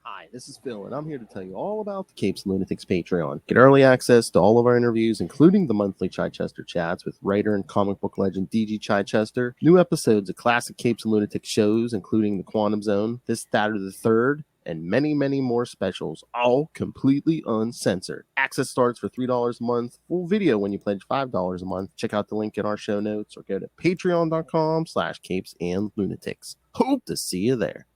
Hi, this is Phil, and I'm here to tell you all about the Capes and Lunatics Patreon. Get early access to all of our interviews, including the monthly Chichester chats with writer and comic book legend DG Chichester, new episodes of classic Capes and Lunatics shows, including The Quantum Zone, This, That, or the Third, and many, many more specials, all completely uncensored. Access starts for $3 a month, full video when you pledge $5 a month. Check out the link in our show notes or go to patreon.com/capesandlunatics. Hope to see you there.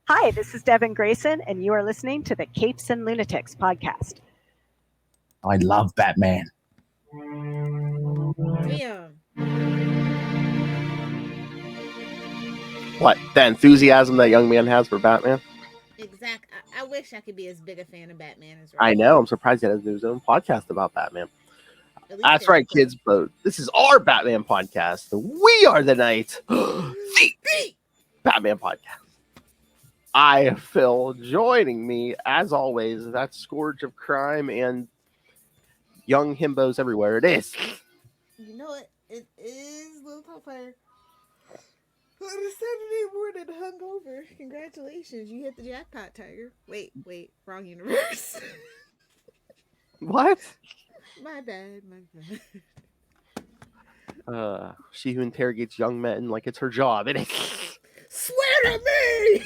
Hi, this is Devin Grayson, and you are listening to the Capes and Lunatics podcast. I love Batman. Damn. What? The enthusiasm that young man has for Batman? Exact. I wish I could be as big a fan of Batman as I know. I'm surprised he has his own podcast about Batman. At least That's right, kids. But this is our Batman podcast. We are the night. The Batman podcast. I, Phil, joining me, as always, that scourge of crime and young himbos everywhere. It is. You know what? It is Little Topper. On a Saturday morning, hungover. Congratulations. You hit the jackpot, Tiger. Wait. Wrong universe. What? My bad. She who interrogates young men like it's her job. It is. Swear to me!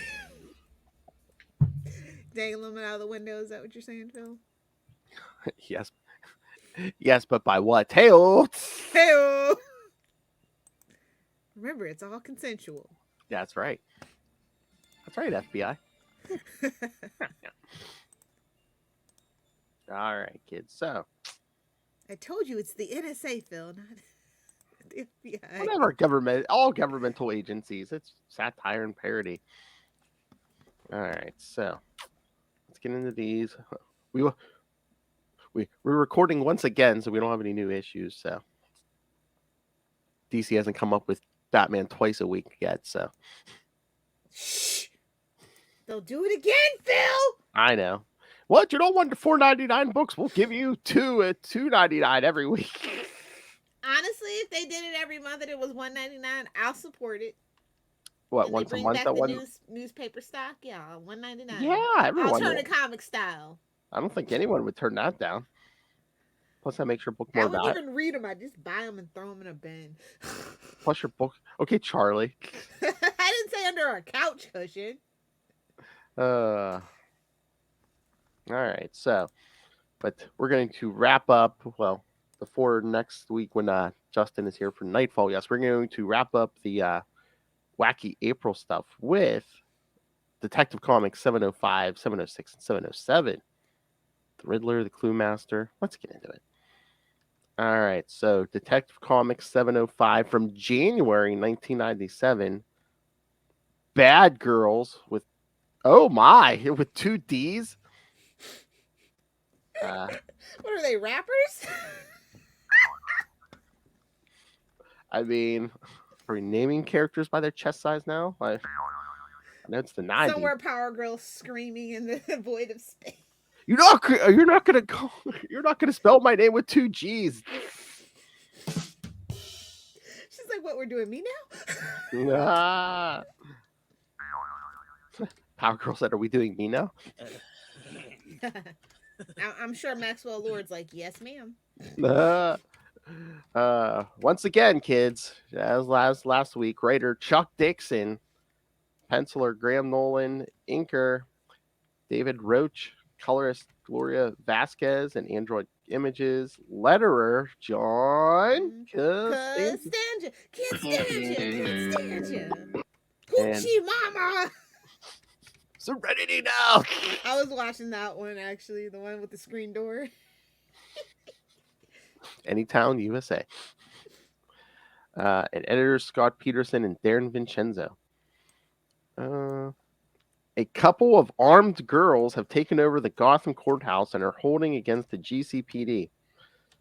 Dangling them out of the window. Is that what you're saying, Phil? Yes. Yes, but by what? Tail. Hey-o! Remember, it's all consensual. That's right. That's right, FBI. All right, kids. So, I told you it's the NSA, Phil, not the FBI. whatever government, all governmental agencies. It's satire and parody. All right, so let's get into these. We're recording once again, so we don't have any new issues. So DC hasn't come up with Batman twice a week yet. So Shh! They'll do it again, Phil. I know. What, you don't want the $4.99 books? We'll give you two at $2.99 every week. Honestly, if they did it every month and it was $1.99, I'll support it. What, and once they a bring month? back That the one? newspaper stock? Yeah, $1.99. Yeah, everyone. Alternative comic style. I don't think anyone would turn that down. Plus, that makes your book more I wouldn't valuable. even read them. I just buy them and throw them in a bin. Plus, your book. Okay, Charlie. I didn't say under a couch cushion. All right. So, but we're going to wrap up. Well, before next week when Justin is here for Nightfall. Yes, we're going to wrap up the wacky April stuff with Detective Comics 705, 706, and 707. The Riddler, the Cluemaster. Let's get into it. All right. So, Detective Comics 705 from January 1997. Bad Girls with, oh my, with 2 D's. What are they, rappers? I mean, are we naming characters by their chest size now? I know it's the 90s. Somewhere Power Girl screaming in the void of space. You're not gonna spell my name with 2 G's. She's like, "What, we're doing me now?" Nah. Power Girl said, "Are we doing me now?" I'm sure Maxwell Lord's like, "Yes, ma'am." Once again, kids, as last week, writer Chuck Dixon, penciler Graham Nolan, inker David Roach, colorist Gloria Vasquez, and Android Images, letterer John Costanza. Can't stand you. Hoochie mama. Serenity now. I was watching that one, actually, the one with the screen door. Anytown, USA. And editors Scott Peterson and Darren Vincenzo. A couple of armed girls have taken over the Gotham courthouse and are holding against the GCPD.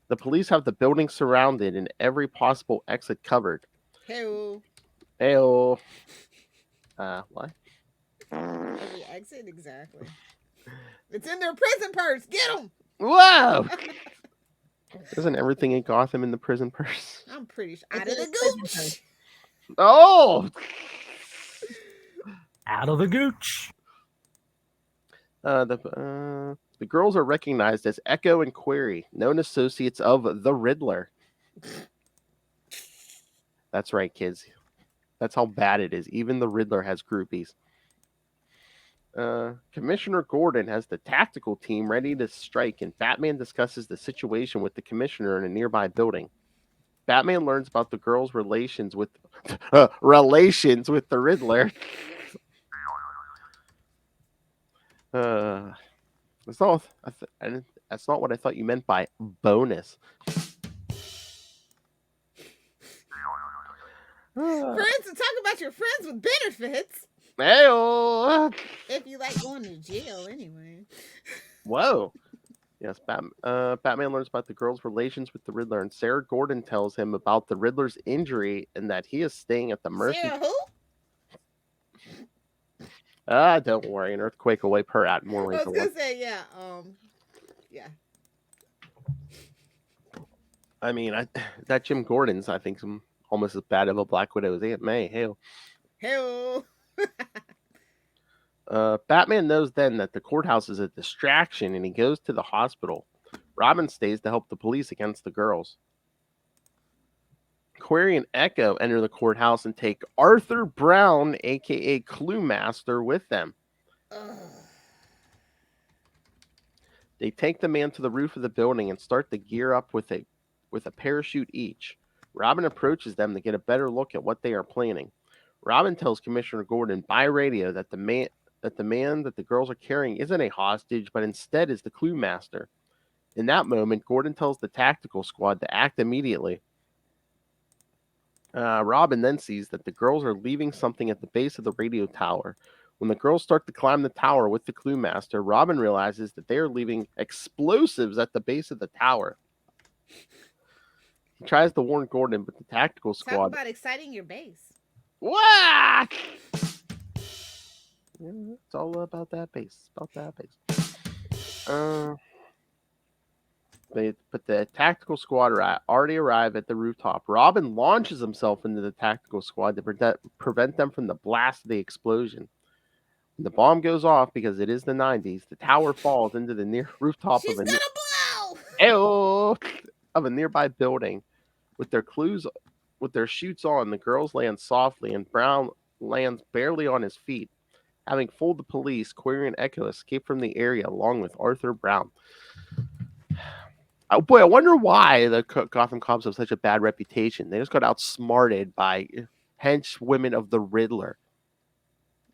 The police have the building surrounded and every possible exit covered. Hey-o. Hey-o. What? Every exit? Exactly. It's in their prison purse. Get them! Whoa! Isn't everything in Gotham in the prison purse? I'm pretty sure. Out of the gooch. Oh! Out of the gooch. The girls are recognized as Echo and Query, known associates of the Riddler. That's right, kids. That's how bad it is. Even the Riddler has groupies. Commissioner Gordon has the tactical team ready to strike, and Batman discusses the situation with the commissioner in a nearby building. Batman learns about the girls' relations with the Riddler. That's not. That's not what I thought you meant by bonus. Friends, to talk about your friends with benefits. Hey-oh. If you like going to jail, anyway. Whoa. Yes, Batman learns about the girl's relations with the Riddler, and Sarah Gordon tells him about the Riddler's injury and that he is staying at the mercy. Sarah who? Don't worry, an earthquake will wipe her out in more ways I than was one. gonna say, yeah, yeah. I mean, that Jim Gordon's, I think, almost as bad of a Black Widow as Aunt May. Hell. Hell. Batman knows then that the courthouse is a distraction, and he goes to the hospital. Robin stays to help the police against the girls. Query and Echo enter the courthouse and take Arthur Brown, aka Cluemaster, with them. They take the man to the roof of the building and start to gear up with a parachute each. Robin approaches them to get a better look at what they are planning. Robin tells Commissioner Gordon by radio that the man that the girls are carrying isn't a hostage, but instead is the Cluemaster. In that moment, Gordon tells the tactical squad to act immediately. Robin then sees that the girls are leaving something at the base of the radio tower. When the girls start to climb the tower with the Cluemaster, Robin realizes that they are leaving explosives at the base of the tower. He tries to warn Gordon, but the tactical squad... Talk about exciting your base. What? Yeah, it's all about that base. But the tactical squad already arrive at the rooftop. Robin launches himself into the tactical squad to prevent them from the blast of the explosion. When the bomb goes off, because it is the 90s, the tower falls into the near rooftop She's of a nearby building. With their chutes on, the girls land softly, and Brown lands barely on his feet. Having fooled the police, Query and Echo escape from the area along with Arthur Brown. Oh boy, I wonder why the Gotham cops have such a bad reputation. They just got outsmarted by henchwomen of the Riddler.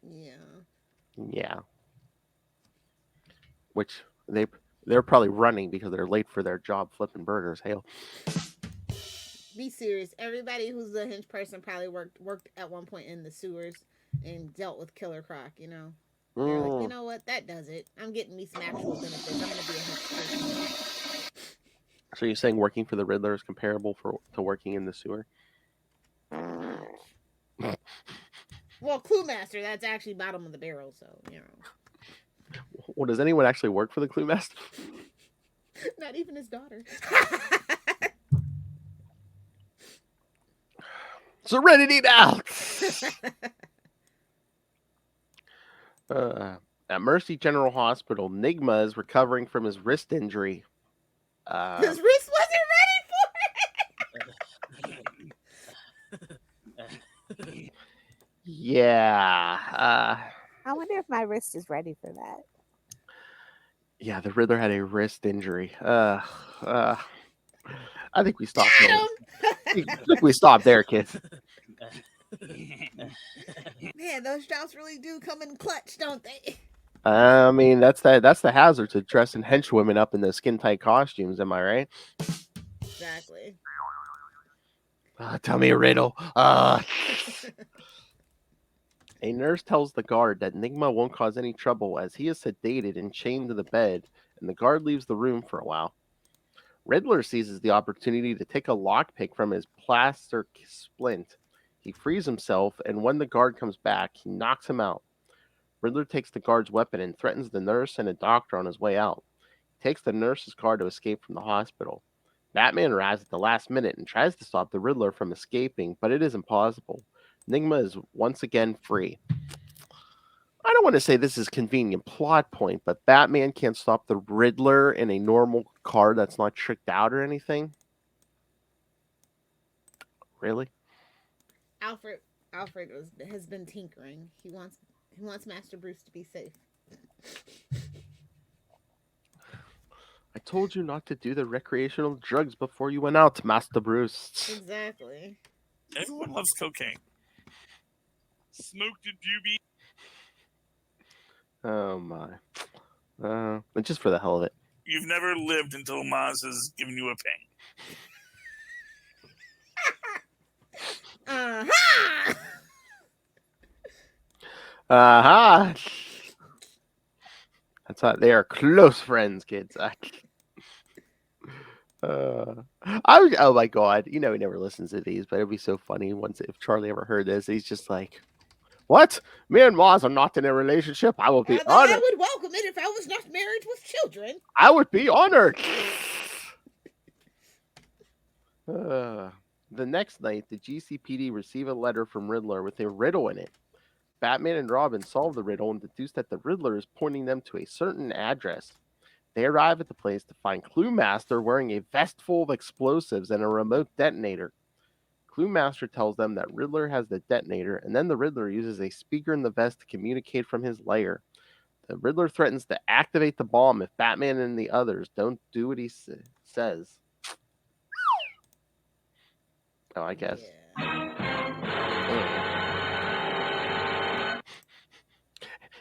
Yeah. Which they're probably running because they're late for their job flipping burgers. Hell. Be serious. Everybody who's a hench person probably worked at one point in the sewers and dealt with Killer Croc, you know. They're like, you know what? That does it. I'm getting me some actual benefits. I'm going to be a hench person. So you're saying working for the Riddler is comparable to working in the sewer? Well, Cluemaster, that's actually bottom of the barrel, so, you know. Well, does anyone actually work for the Cluemaster? Not even his daughter. Serenity now! At Mercy General Hospital, Nigma is recovering from his wrist injury. His wrist wasn't ready for it! Yeah. I wonder if my wrist is ready for that. Yeah, the Riddler had a wrist injury. I think we stopped there. I think we stopped there, kids. Man, those drops really do come in clutch, don't they? I mean, that's the hazard to dressing henchwomen up in those skin tight costumes. Am I right? Exactly. Tell me a riddle. A nurse tells the guard that Nigma won't cause any trouble as he is sedated and chained to the bed, and the guard leaves the room for a while. Riddler seizes the opportunity to take a lockpick from his plaster splint. He frees himself, and when the guard comes back, he knocks him out. Riddler takes the guard's weapon and threatens the nurse and a doctor on his way out. He takes the nurse's car to escape from the hospital. Batman arrives at the last minute and tries to stop the Riddler from escaping, but it is impossible. Nigma is once again free. I don't want to say this is convenient plot point, but Batman can't stop the Riddler in a normal car that's not tricked out or anything. Really? Alfred has been tinkering. He wants Master Bruce to be safe. I told you not to do the recreational drugs before you went out, Master Bruce. Exactly. Everyone loves cocaine. Smoked a doobie. Oh my. But just for the hell of it. You've never lived until Maz has given you a pain. Uh-huh. Aha! That's how they are close friends, kids. Oh my god! You know he never listens to these, but it'd be so funny once if Charlie ever heard this. He's just like, "What? Me and Maz are not in a relationship. I will be honored. I would welcome it if I was not married with children. I would be honored." The next night, the GCPD receive a letter from Riddler with a riddle in it. Batman and Robin solve the riddle and deduce that the Riddler is pointing them to a certain address. They arrive at the place to find Cluemaster wearing a vest full of explosives and a remote detonator. Cluemaster tells them that Riddler has the detonator, and then the Riddler uses a speaker in the vest to communicate from his lair. The Riddler threatens to activate the bomb if Batman and the others don't do what he says. Oh, I guess.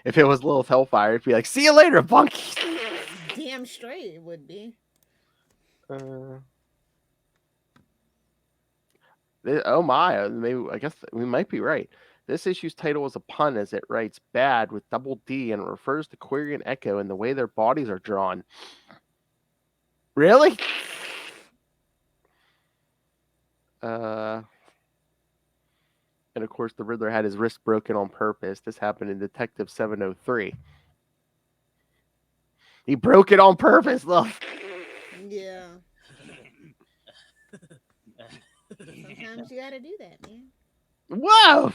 If it was Lilith Hellfire, it'd be like, "See you later, punk." Damn straight it would be. Oh my, maybe I guess we might be right. This issue's title is a pun as it writes "bad" with double D and it refers to Query and Echo and the way their bodies are drawn. Really? And of course, the Riddler had his wrist broken on purpose. This happened in Detective 703. He broke it on purpose, look. Yeah. Sometimes you gotta do that, man. Whoa!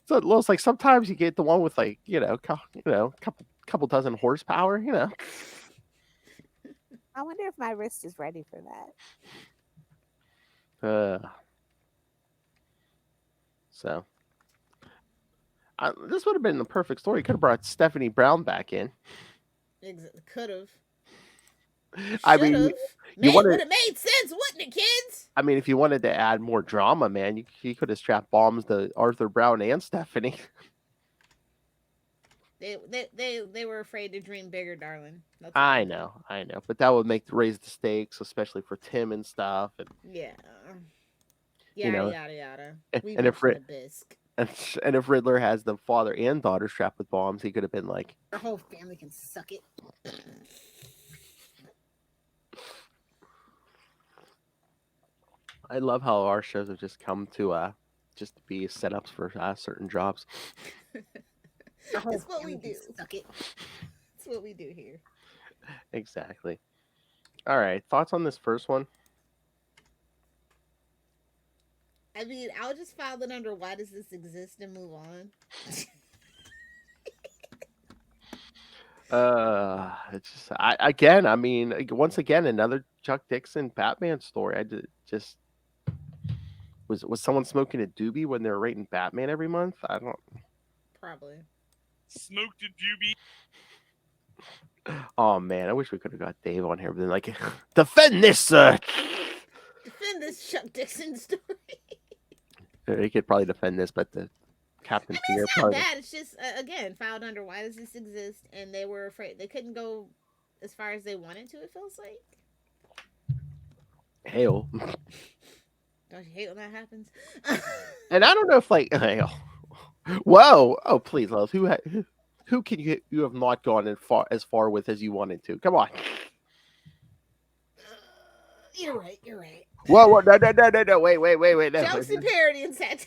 So it looks like sometimes you get the one with like, couple dozen horsepower, I wonder if my wrist is ready for that. So this would have been the perfect story. Could have brought Stephanie Brown back in. Could have. I mean, it would have made sense, wouldn't it, kids? I mean, if you wanted to add more drama, man, you could have strapped bombs to Arthur Brown and Stephanie. They were afraid to dream bigger, darling. I know, but that would raise the stakes, especially for Tim and stuff. And yeah, yada. And if Riddler has the father and daughter strapped with bombs, he could have been like, "Our whole family can suck it." I love how our shows have just come to just to be setups for certain jobs. That's what we do. Suck it. That's what we do here. Exactly. All right. Thoughts on this first one? I mean, I'll just file it under "why does this exist" and move on. It's just, once again, another Chuck Dixon Batman story. Was someone smoking a doobie when they were rating Batman every month? I don't. Probably. Smoked a doobie. Oh man, I wish we could have got Dave on here, but then like, defend this, Chuck Dixon story. He could probably defend this, but the Captain Fear it's not bad. It's just again filed under "why does this exist?" and they were afraid they couldn't go as far as they wanted to. It feels like. Hail. Don't you hate when that happens? And I don't know if like, whoa, oh please, Love, who can you have not gone as far with as you wanted to? Come on. You're right. Whoa, no, wait, no. Jokes and parody and satire.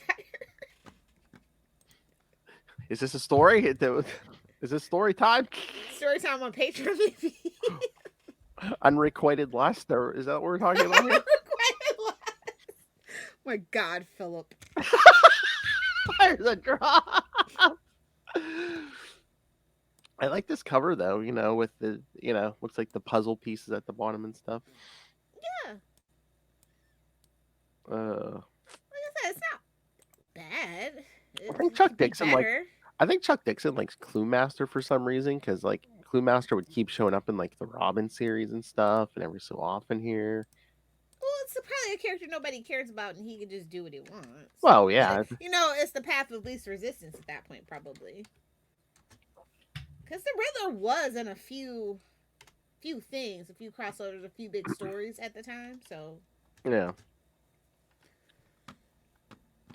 Is this a story? Is this story time? Story time on Patreon, maybe. Unrequited lust, or is that what we're talking about here? Unrequited lust. My God, Philip. There's a drop. I like this cover though. With the looks like the puzzle pieces at the bottom and stuff. Yeah. Uh, Like I said, it's not bad. I think It Chuck could be Dixon better. I think Chuck Dixon likes Cluemaster for some reason because like Cluemaster would keep showing up in like the Robin series and stuff, and every so often here. Well, it's probably a character nobody cares about, and he can just do what he wants. Well, yeah, But, it's the path of least resistance at that point, probably. Because the Riddler was in a few things, a few crossovers, a few big stories at the time. So yeah.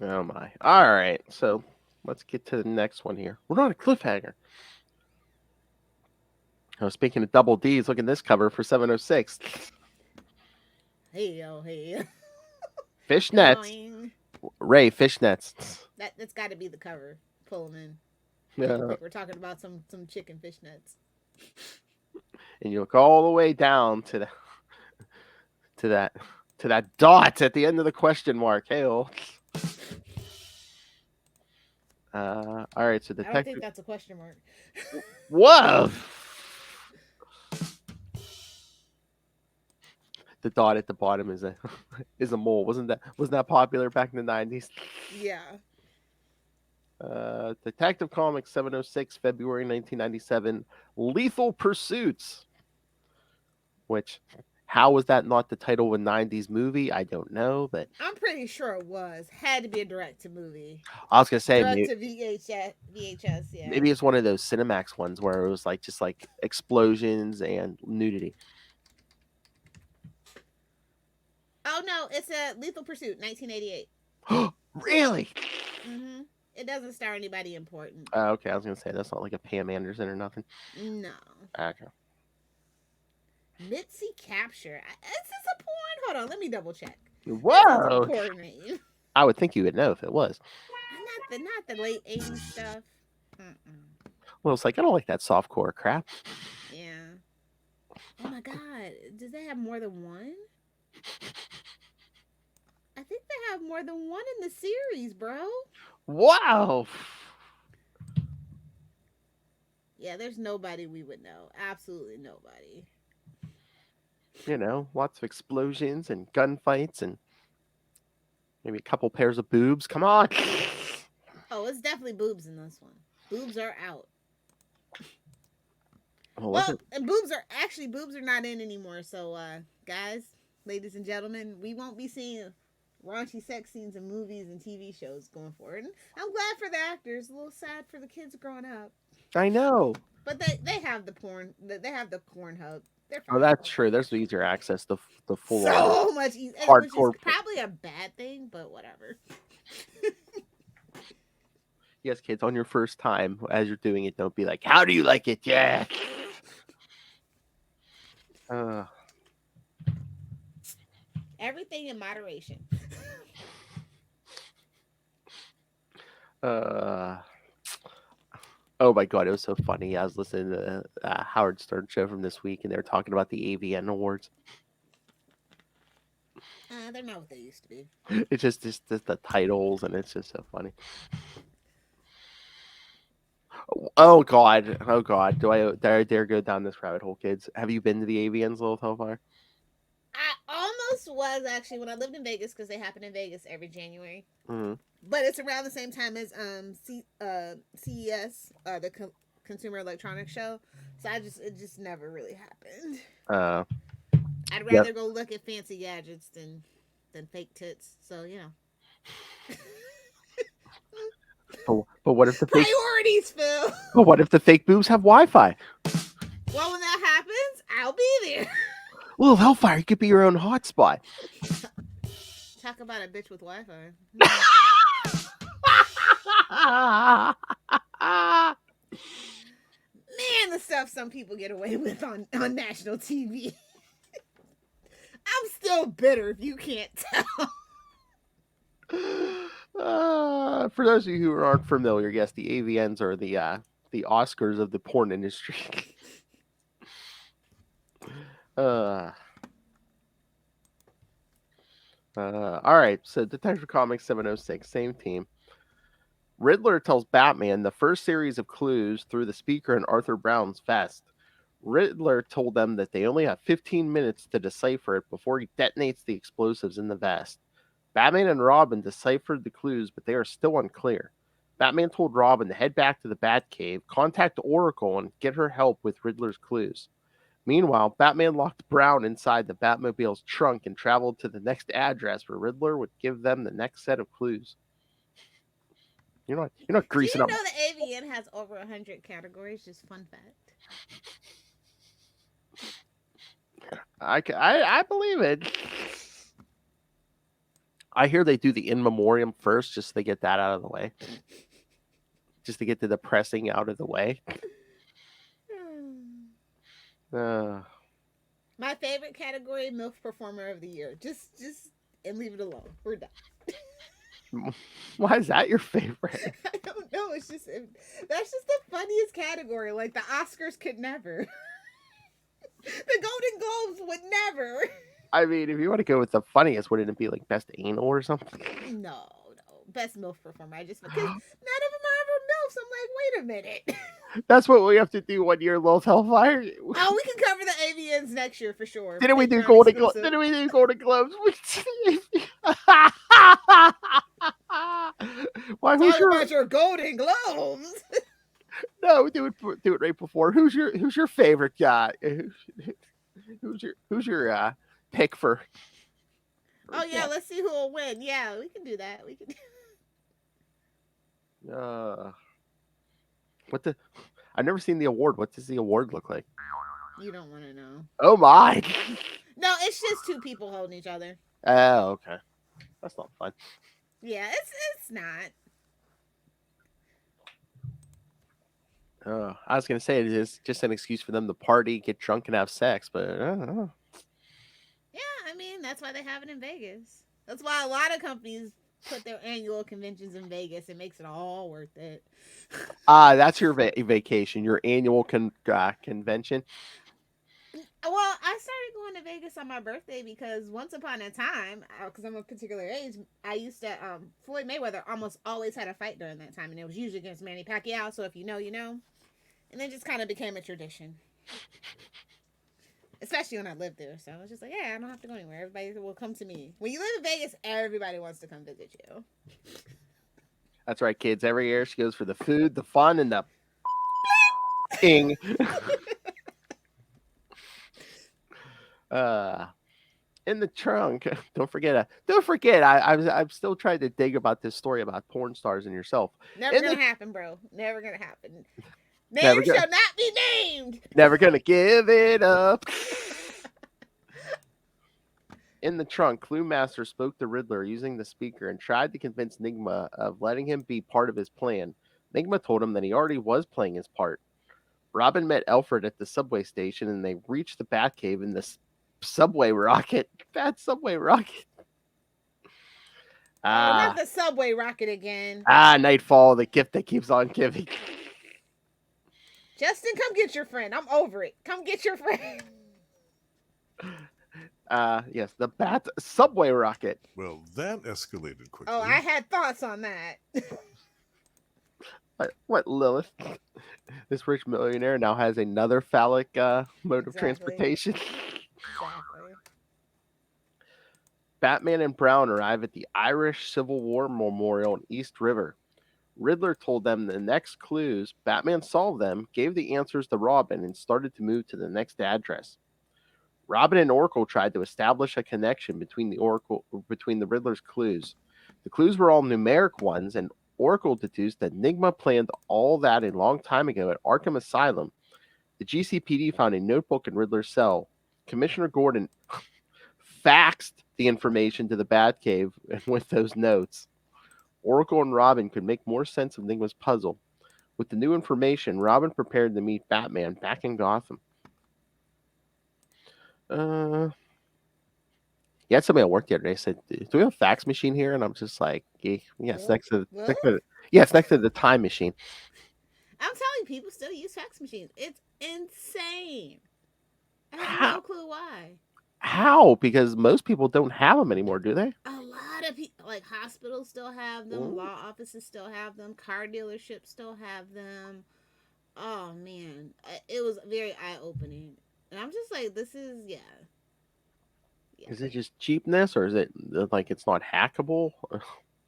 Oh my! All right, so let's get to the next one here. We're on a cliffhanger. Oh, speaking of double D's, look at this cover for 706. hey. Fishnets. Going. Ray, fishnets. That's got to be the cover. Pull them in. Yeah. Like we're talking about some chicken fishnets. And you look all the way down to that dot at the end of the question mark. Hey, all right, so I don't detective. think that's a question mark. Whoa! The dot at the bottom is a mole. Wasn't that popular back in the 90s? Yeah. Detective Comics 706, February 1997, Lethal Pursuits. Which, how was that not the title of a 90s movie? I don't know, but I'm pretty sure it was. Had to be a direct to movie. I was gonna say Direct maybe, to VHS, yeah. maybe it's one of those Cinemax ones where it was like just like explosions and nudity. Oh no, it's a Lethal Pursuit, 1988. Really? Mm-hmm. It doesn't star anybody important. Okay, I was gonna say that's not like a Pam Anderson or nothing. No. Okay. Mitzi Capture. Is this a porn? Hold on, let me double check. Whoa! This is a porn name. I would think you would know if it was. Not the late 80s stuff. Mm-mm. Well, it's like I don't like that softcore crap. Yeah. Oh my god. Does they have more than one? I think they have more than one in the series, bro. Wow. Yeah, there's nobody we would know. Absolutely nobody. Lots of explosions and gunfights and maybe a couple pairs of boobs. Come on. Oh, it's definitely boobs in this one. Boobs are out. Well, and boobs are not in anymore. So, guys, ladies and gentlemen, we won't be seeing raunchy sex scenes in movies and TV shows going forward. And I'm glad for the actors. A little sad for the kids growing up. I know. But they have the porn. They have the Pornhub. They're fine. Oh, that's true. There's easier access to the full so much easier, hardcore. Which is probably a bad thing, but whatever. Yes, kids, on your first time, as you're doing it, don't be like, "How do you like it?" Yeah. Everything in moderation. Oh my god, it was so funny. I was listening to the Howard Stern show from this week, and they were talking about the AVN awards. They're not what they used to be. It's just the titles, and it's just so funny. Oh god, do I dare go down this rabbit hole, kids? Have you been to the AVNs so far? I almost was actually when I lived in Vegas because they happen in Vegas every January. Mm-hmm. But it's around the same time as CES, the Consumer Electronics Show. So it just never really happened. I'd rather go look at fancy gadgets than fake tits. So But what if the fake priorities, Phil? But what if the fake boobs have Wi-Fi? Well, when that happens, I'll be there. Well, Hellfire, you could be your own hotspot. Talk about a bitch with Wi-Fi. Man, the stuff some people get away with on national TV. I'm still bitter if you can't tell. For those of you who aren't familiar, yes, the AVNs are the Oscars of the porn industry. All right, so Detective Comics 706, same team. Riddler tells Batman the first series of clues through the speaker in Arthur Brown's vest. Riddler told them that they only have 15 minutes to decipher it before he detonates the explosives in the vest. Batman and Robin deciphered the clues, but they are still unclear. Batman told Robin to head back to the Batcave, contact Oracle, and get her help with Riddler's clues. Meanwhile, Batman locked Brown inside the Batmobile's trunk and traveled to the next address where Riddler would give them the next set of clues. You're not Do greasing you up. know the AVN has over 100 categories? Just fun fact. I believe it. I hear they do the in memoriam first, just to get that out of the way. Just to get the depressing out of the way. My favorite category, MILF Performer of the Year. Just and leave it alone. We're done. Why is that your favorite? I don't know. That's just the funniest category. Like the Oscars could never. The Golden Globes would never. I mean, if you want to go with the funniest, wouldn't it be like best anal or something? No. Best MILF Performer. Because none of them are ever MILFs. I'm like, wait a minute. That's what we have to do one year, Lil Hellfire. Oh, we can cover the AVNs next year for sure. Didn't we do Patreon Golden Globes? exclusive. Didn't we do Golden Globes? Why? Who's Talk about your Golden Globes. No, do it right before. Who's your favorite guy? Who's your pick for? Oh yeah, let's see who will win. Yeah, we can do that. We can. I've never seen the award. What does the award look like? You don't want to know. Oh my! No, it's just two people holding each other. Oh, okay. That's not fun. Yeah, it's not. I was gonna say it is just an excuse for them to party, get drunk, and have sex, but I don't know. Yeah, I mean that's why they have it in Vegas. That's why a lot of companies put their annual conventions in Vegas. It makes it all worth it. That's your vacation, your annual convention. Well, I started going to Vegas on my birthday because once upon a time, because I'm a particular age, I used to. Floyd Mayweather almost always had a fight during that time, and it was usually against Manny Pacquiao. So if you know, you know, and then just kind of became a tradition. Especially when I lived there, so I was just like, yeah, I don't have to go anywhere. Everybody will come to me. When you live in Vegas, everybody wants to come visit you. That's right, kids. Every year she goes for the food, the fun, and the ing. In the trunk. Don't forget. I'm still trying to dig about this story about porn stars and yourself. Never gonna happen, bro. Never gonna happen. Names shall not be named. Never gonna give it up. In the trunk, Cluemaster spoke to Riddler using the speaker and tried to convince Nigma of letting him be part of his plan. Nigma told him that he already was playing his part. Robin met Alfred at the subway station and they reached the Batcave in the subway rocket. Bad subway rocket. Not the subway rocket again. Nightfall, the gift that keeps on giving. Justin, come get your friend. I'm over it. Come get your friend. Yes, the Bat subway rocket. Well, that escalated quickly. Oh, I had thoughts on that. What, Lilith? This rich millionaire now has another phallic mode of transportation. Exactly. Batman and Brown arrive at the Irish Civil War Memorial in East River. Riddler told them the next clues. Batman solved them, gave the answers to Robin, and started to move to the next address. Robin and Oracle tried to establish a connection between the Riddler's clues. The clues were all numeric ones, and Oracle deduced that Nigma planned all that a long time ago at Arkham Asylum. The GCPD found a notebook in Riddler's cell. Commissioner Gordon faxed the information to the Batcave with those notes. Oracle and Robin could make more sense of Nigma's puzzle. With the new information, Robin prepared to meet Batman back in Gotham. You had somebody at work the other day said, "Do we have a fax machine here?" And I'm just like, "Yes, next to the time machine." I'm telling you, people still use fax machines. It's insane. I have no clue why. How? Because most people don't have them anymore, do they? A lot of people, like hospitals, still have them. Ooh. Law offices still have them. Car dealerships still have them. Oh man, it was very eye opening, and I'm just like, this is yeah. Is it just cheapness, or is it like it's not hackable?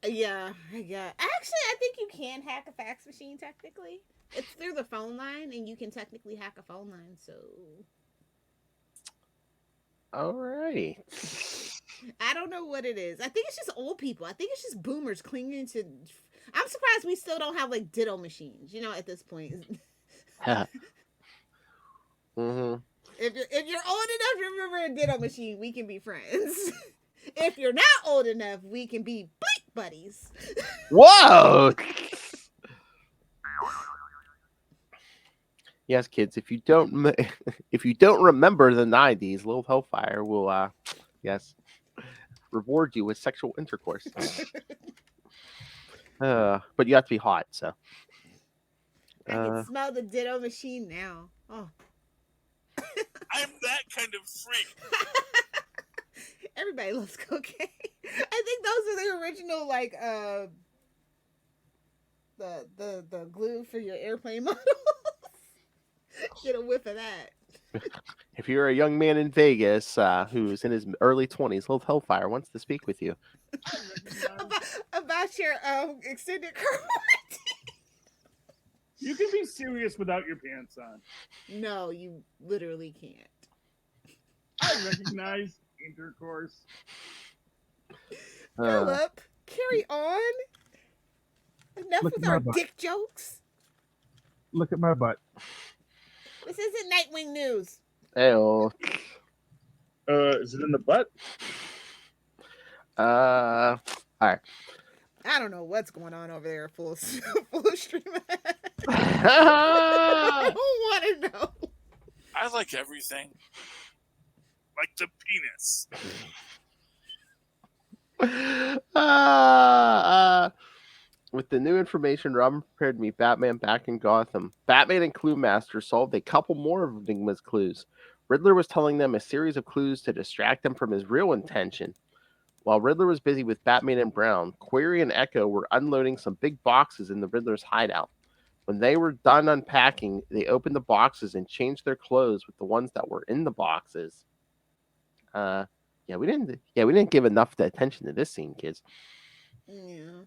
Yeah. Actually, I think you can hack a fax machine technically. It's through the phone line, and you can technically hack a phone line. So Alrighty. I don't know what it is. I think it's just old people. I think it's just boomers clinging to. I'm surprised we still don't have like ditto machines. At this point. Mm-hmm. If you're old enough to remember a ditto machine, we can be friends. If you're not old enough, we can be bleep buddies. Whoa! Yes, kids. If you don't remember the '90s, Little Hellfire will, yes, reward you with sexual intercourse. But you have to be hot, so. I can smell the ditto machine now. Oh. I'm that kind of freak. Everybody loves cocaine. I think those are the original, like, the glue for your airplane models. Get a whiff of that. If you're a young man in Vegas who's in his early 20s, Little Hellfire wants to speak with you. about your extended quarantine. You can be serious without your pants on. No, you literally can't. I recognize intercourse. Philip, carry on. Enough Look with at my our butt. dick jokes. Look at my butt. This isn't Nightwing news. Ew. Is it in the butt? All right. I don't know what's going on over there, full stream. I don't want to know. I like everything. Like the penis. With the new information, Robin prepared to meet Batman back in Gotham. Batman and Cluemaster solved a couple more of Enigma's clues. Riddler was telling them a series of clues to distract them from his real intention. While Riddler was busy with Batman and Brown, Query and Echo were unloading some big boxes in the Riddler's hideout. When they were done unpacking, they opened the boxes and changed their clothes with the ones that were in the boxes. We didn't give enough attention to this scene, kids. Yeah.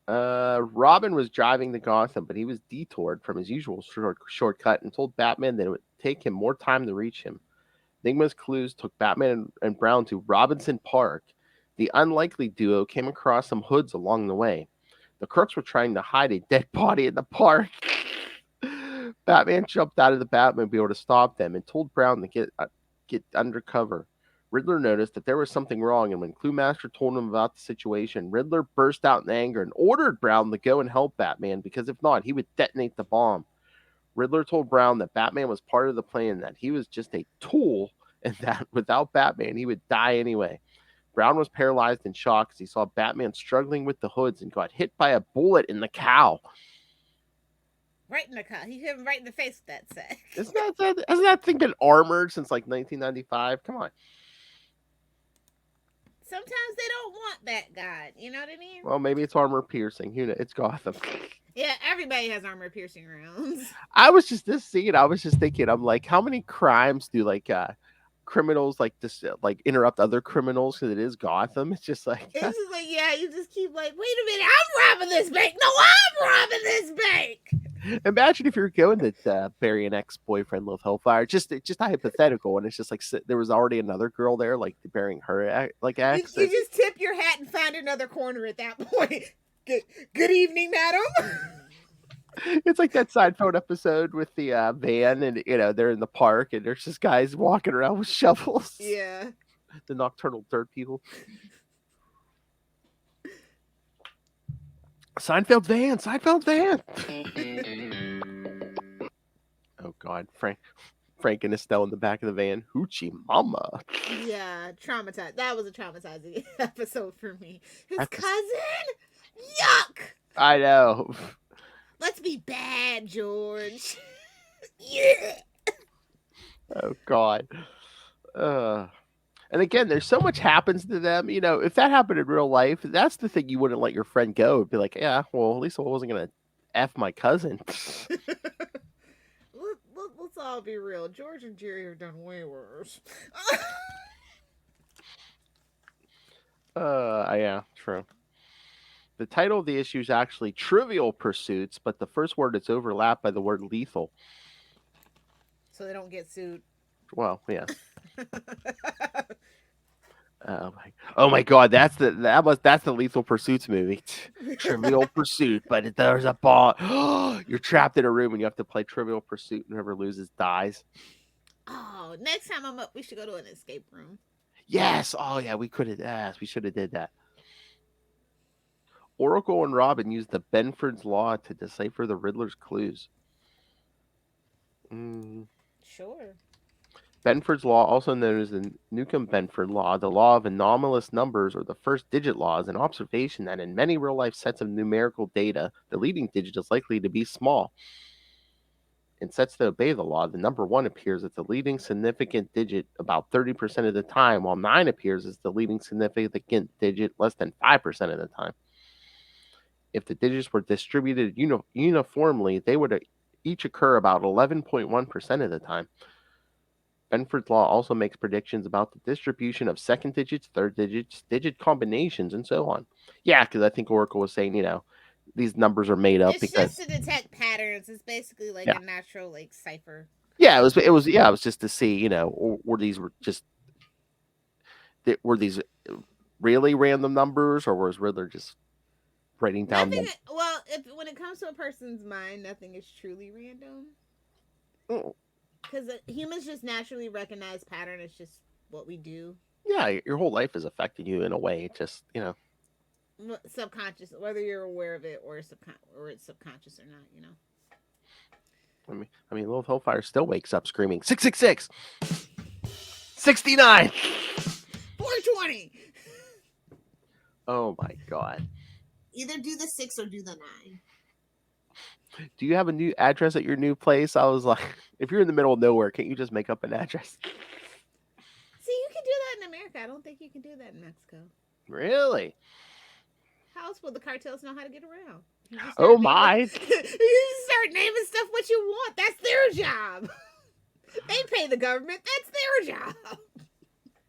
Robin was driving to Gotham, but he was detoured from his usual shortcut and told Batman that it would take him more time to reach him. Enigma's clues took Batman and Brown to Robinson Park. The unlikely duo came across some hoods along the way. The crooks were trying to hide a dead body in the park. Batman jumped out of the Batmobile to stop them and told Brown to get undercover. Riddler noticed that there was something wrong, and when Cluemaster told him about the situation, Riddler burst out in anger and ordered Brown to go and help Batman, because if not, he would detonate the bomb. Riddler told Brown that Batman was part of the plan, that he was just a tool, and that without Batman, he would die anyway. Brown was paralyzed in shock as he saw Batman struggling with the hoods and got hit by a bullet in the cow. Right in the cow. He hit him right in the face with that sack. Hasn't that thing been armored since like 1995? Come on. Sometimes they don't want that god. You know what I mean? Well, maybe it's armor piercing. It's Gotham. Yeah, everybody has armor piercing rounds. I was just thinking, I'm like, how many crimes do criminals like this interrupt other criminals, because it is Gotham? It's just like It's just like, yeah, you just keep like, wait a minute, I'm robbing this bank. No, I'm robbing this bank. Imagine if you're going to bury an ex-boyfriend, Little Hellfire. Just a hypothetical, and it's just like there was already another girl there, like burying her ex. You just tip your hat and find another corner at that point. Good evening, madam. It's like that Seinfeld episode with the van, and they're in the park, and there's just guys walking around with shovels. Yeah. The nocturnal dirt people. Seinfeld van. Oh God, Frank and Estelle in the back of the van. Hoochie mama. Yeah, traumatized. That was a traumatizing episode for me. His cousin? Yuck! I know. Let's be bad, George. Yeah. Oh God. And again, there's so much happens to them. If that happened in real life, that's the thing you wouldn't let your friend go. It'd be like, yeah, well, at least I wasn't gonna f my cousin. Let's all be real. George and Jerry have done way worse. Yeah, true. The title of the issue is actually Trivial Pursuits, but the first word is overlapped by the word lethal. So they don't get sued. Well, yes. Oh my God, that's the Lethal Pursuits movie. Trivial Pursuit, but there's a ball. You're trapped in a room and you have to play Trivial Pursuit, and whoever loses dies. Oh, next time I'm up, we should go to an escape room. Yes. Oh yeah, we could have. Yes, we should have did that. Oracle and Robin used the Benford's Law to decipher the Riddler's clues. Sure. Benford's Law, also known as the Newcomb-Benford Law, the law of anomalous numbers, or the first digit law, is an observation that in many real-life sets of numerical data, the leading digit is likely to be small. In sets that obey the law, the number 1 appears as the leading significant digit about 30% of the time, while 9 appears as the leading significant digit less than 5% of the time. If the digits were distributed uniformly, they would each occur about 11.1% of the time. Benford's Law also makes predictions about the distribution of second digits, third digits, digit combinations, and so on. Yeah, because I think Oracle was saying, these numbers are made up It's because just to detect patterns. It's basically like Yeah. a natural cipher. Yeah, it was just to see, were these really random numbers, or was Riddler just writing down Nothing. Well, when it comes to a person's mind, nothing is truly random. Because humans just naturally recognize pattern. It's just what we do. Yeah, your whole life is affecting you in a way. Just subconscious, whether you're aware of it or it's subconscious or not. I mean, Lilith Hellfire still wakes up screaming 666, 69, 420. Oh my God! Either do the 6 or do the 9. Do you have a new address at your new place? I was like, if you're in the middle of nowhere, can't you just make up an address? See, you can do that in America. I don't think you can do that in Mexico. Really? How else will the cartels know how to get around? Oh my! You just start naming stuff what you want. That's their job. They pay the government. That's their job.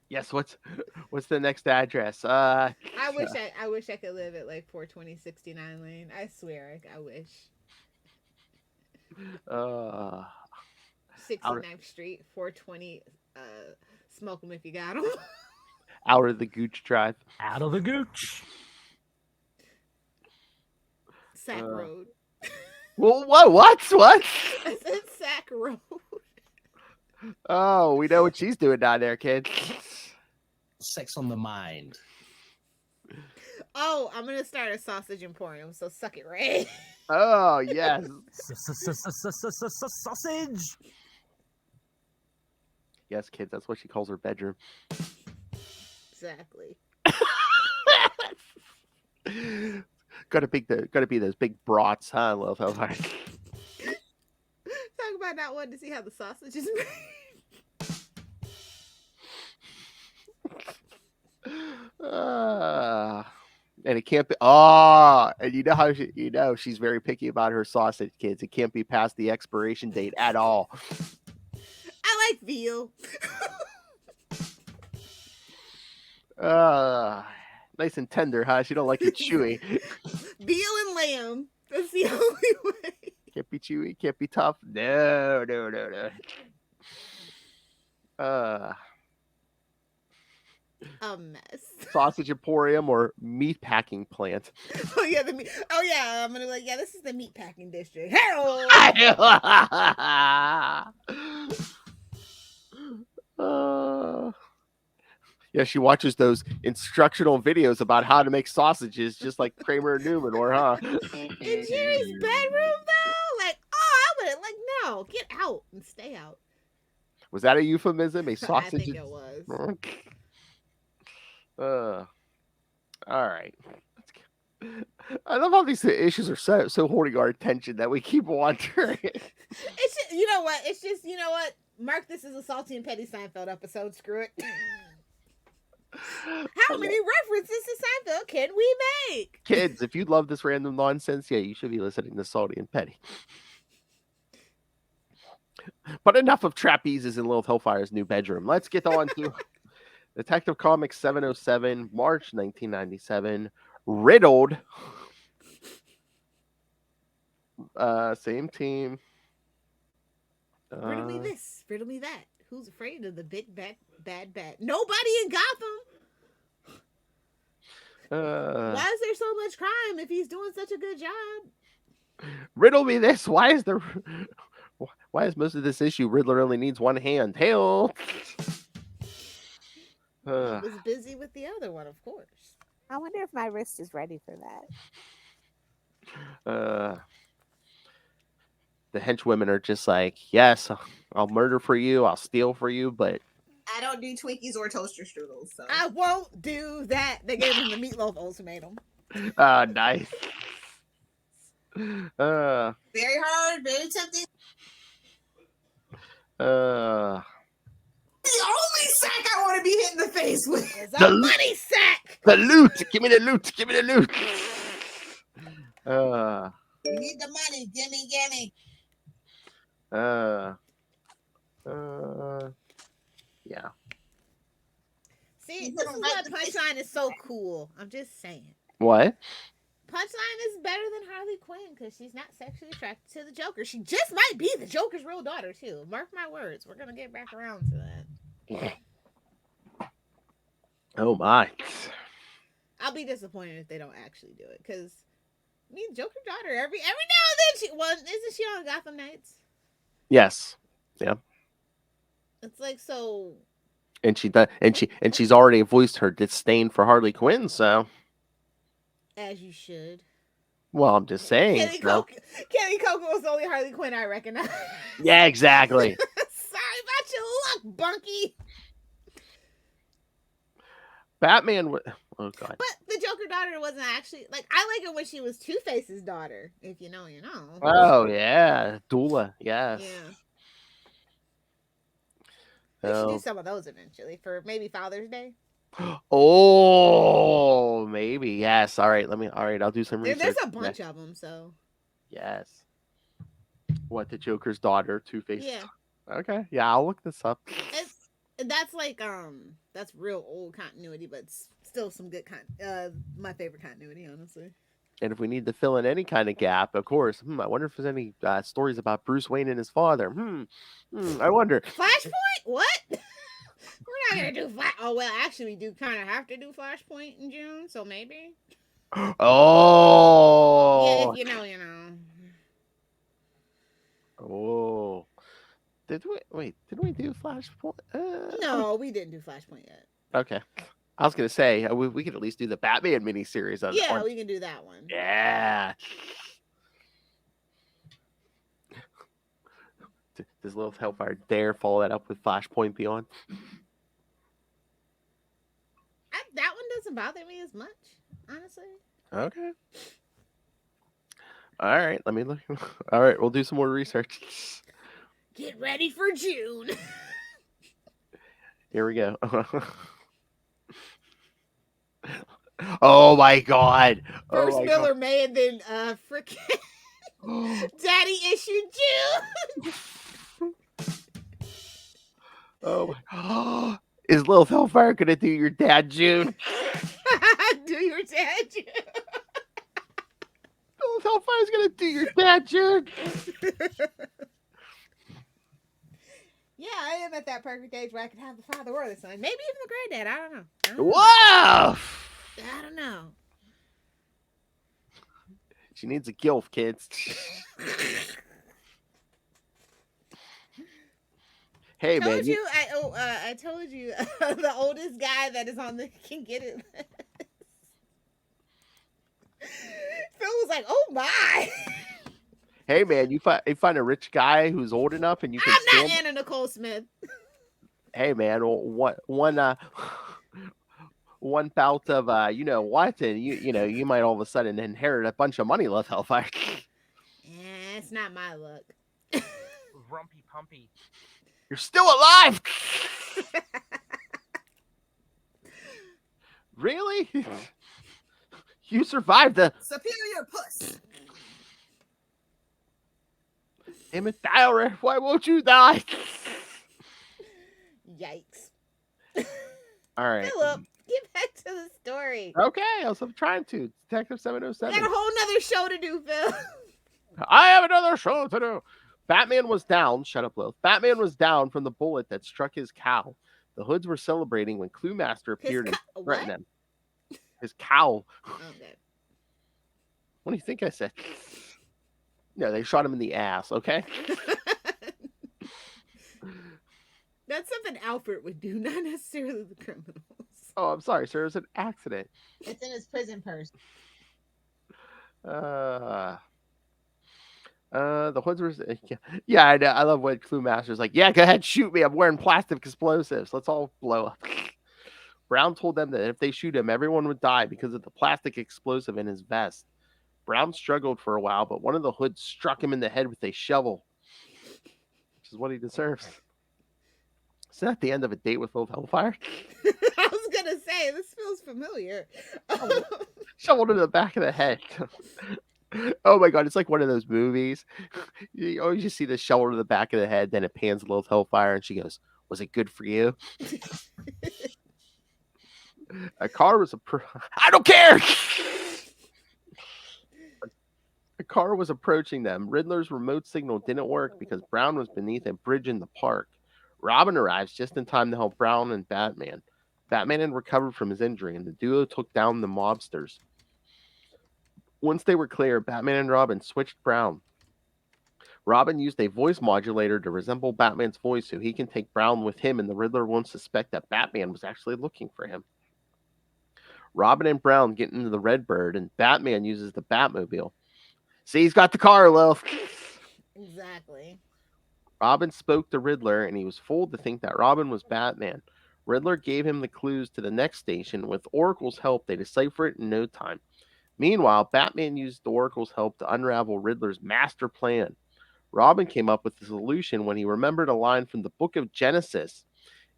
Yes. What's the next address? I wish I could live at 420 69 Lane. I swear, I wish. 69th Street, 420. Smoke them if you got them. Out of the Gooch Drive. Out of the Gooch. Sack Road. Well, what? I said Sack Road. Oh, we know what she's doing down there, kid. Sex on the mind. Oh, I'm gonna start a sausage emporium, so suck it, Ray. Oh yes. Sausage. Yes, kids. That's what she calls her bedroom. Exactly. Gotta be those big brats, huh? Love how hard. Talk about not wanting to see how the sausage is made. And it can't be. And you know how she's very picky about her sausage, kids. It can't be past the expiration date at all. I like veal. Nice and tender, huh? She don't like it chewy. Veal and lamb. That's the only way. Can't be chewy. Can't be tough. No. A mess. Sausage emporium or meat packing plant. Oh yeah, the meat. Oh yeah, I'm gonna this is the meat packing district. Harold. Yeah, she watches those instructional videos about how to make sausages, just like Kramer and Newman, or huh? In Jerry's bedroom, though, I would no, get out and stay out. Was that a euphemism? A sausage? I think it was. All right. I love how these issues are so holding our attention that we keep wondering. It's just, you know what? It's just, you know what? mark this as a Salty and Petty Seinfeld episode. Screw it. How many references to Seinfeld can we make? Kids, if you love this random nonsense, yeah, you should be listening to Salty and Petty. But enough of trapezes in Lilith Hellfire's new bedroom. Let's get on to Detective Comics 707, March 1997. Riddled. Same team. Riddle me this, riddle me that. Who's afraid of the big bad bat? Nobody in Gotham. Why is there so much crime if he's doing such a good job? Riddle me this. Why is most of this issue Riddler only needs one hand? Hail. He was busy with the other one, of course. I wonder if my wrist is ready for that. The henchwomen are just like, yes, I'll murder for you, I'll steal for you, but I don't do Twinkies or toaster strudels. So. I won't do that. They gave him the meatloaf ultimatum. Nice. Very hard, very tempting. The The only sack I want to be hit in the face with is a money sack. loot. Give me the loot. Give me the loot. You need the money. Gimme. Yeah. See, this is why Punchline is so cool. I'm just saying. What? Punchline is better than Harley Quinn because she's not sexually attracted to the Joker. She just might be the Joker's real daughter, too. Mark my words. We're going to get back around to that. Oh, my. I'll be disappointed if they don't actually do it because Joker's daughter every now and then isn't she on Gotham Knights? Yes. Yeah. It's like so. And she's already voiced her disdain for Harley Quinn, so. As you should. Well, I'm just saying. Kenny Coco was the only Harley Quinn I recognize. Yeah, exactly. Sorry about your luck, Bunky. Batman. Oh God. But the Joker daughter wasn't actually I like it when she was Two-Face's daughter. If you know, you know. Oh yeah, Dula. Yes. Yeah. We should do some of those eventually for maybe Father's Day. Oh, maybe. Yes. All right. I'll do some research. There's a bunch of them, so. Yes. What, the Joker's daughter, Two-Face? Yeah. Okay. Yeah, I'll look this up. That's that's real old continuity, but still some good my favorite continuity, honestly. And if we need to fill in any kind of gap, of course. I wonder if there's any stories about Bruce Wayne and his father. I wonder. Flashpoint? What? We're not gonna do Flash. Oh well, actually, we do kind of have to do Flashpoint in June, so maybe. Oh. Yeah, if you know, you know. Oh. Did we do Flashpoint? No, we didn't do Flashpoint yet. Okay. I was gonna say we could at least do the Batman miniseries on. Yeah, we can do that one. Yeah. Does Lilith Hellfire dare follow that up with Flashpoint Beyond? That one doesn't bother me as much, honestly. Okay. All right. Let me look. All right, we'll do some more research. Get ready for June. Here we go. Oh my God! First Miller May and then frickin' Daddy Issue June. Oh my God! Is Lilith Hellfire gonna do your dad June? Do your dad June. Lilith Hellfire's gonna do your dad June. Yeah, I am at that perfect age where I can have the father or the son. Maybe even the granddad. I don't know. Wow! I don't know. She needs a gilf, kids. Hey, man. I told you the oldest guy that is on the can get it. Phil was like, "Oh my." Hey, man, you find a rich guy who's old enough and you can. I'm not Anna Nicole Smith. Hey, man, one bout of you know what, and you might all of a sudden inherit a bunch of money, Lilith Hellfire. It's not my luck. Rumpy pumpy. You're still alive! Really? You survived the Superior puss. Damn it, Diary. Why won't you die? Yikes. All right. Philip, get back to the story. Okay, I was trying to. Detective We 707. got a whole nother show to do, Phil. I have another show to do. Batman was down. Shut up, Lil. Batman was down from the bullet that struck his cow. The hoods were celebrating when Cluemaster appeared and threatened them. His cow. Okay. What do you think I said? No, they shot him in the ass, okay? That's something Alfred would do, not necessarily the criminals. Oh, I'm sorry, sir. It was an accident. It's in his prison purse. The hoods were... Yeah, I know. I love when Cluemaster's like, yeah, go ahead, shoot me. I'm wearing plastic explosives. Let's all blow up. Brown told them that if they shoot him, everyone would die because of the plastic explosive in his vest. Brown struggled for a while, but one of the hoods struck him in the head with a shovel, which is what he deserves. Is that the end of a date with Old Hellfire? I was going to say, this feels familiar. Shovel to the back of the head. Oh my god, it's like one of those movies. You always just see the shovel to the back of the head, then it pans Lilith Hellfire, and she goes, was it good for you? A car was I don't care! A car was approaching them. Riddler's remote signal didn't work because Brown was beneath a bridge in the park. Robin arrives just in time to help Brown and Batman. Batman had recovered from his injury, and the duo took down the mobsters. Once they were clear, Batman and Robin switched Brown. Robin used a voice modulator to resemble Batman's voice so he can take Brown with him, and the Riddler won't suspect that Batman was actually looking for him. Robin and Brown get into the Redbird, and Batman uses the Batmobile. See, he's got the car, Lilith. Exactly. Robin spoke to Riddler, and he was fooled to think that Robin was Batman. Riddler gave him the clues to the next station. With Oracle's help, they decipher it in no time. Meanwhile, Batman used the Oracle's help to unravel Riddler's master plan. Robin came up with the solution when he remembered a line from the Book of Genesis.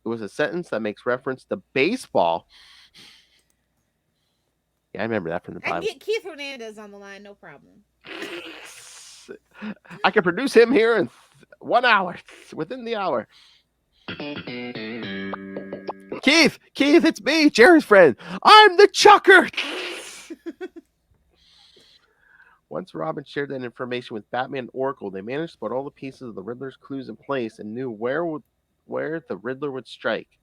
It was a sentence that makes reference to baseball. Yeah, I remember that from the Bible. I can get Keith Hernandez on the line, no problem. I can produce him here in 1 hour, within the hour. Keith, it's me, Jerry's friend. I'm the Chucker. Once Robin shared that information with Batman and Oracle, they managed to put all the pieces of the Riddler's clues in place and knew where the Riddler would strike.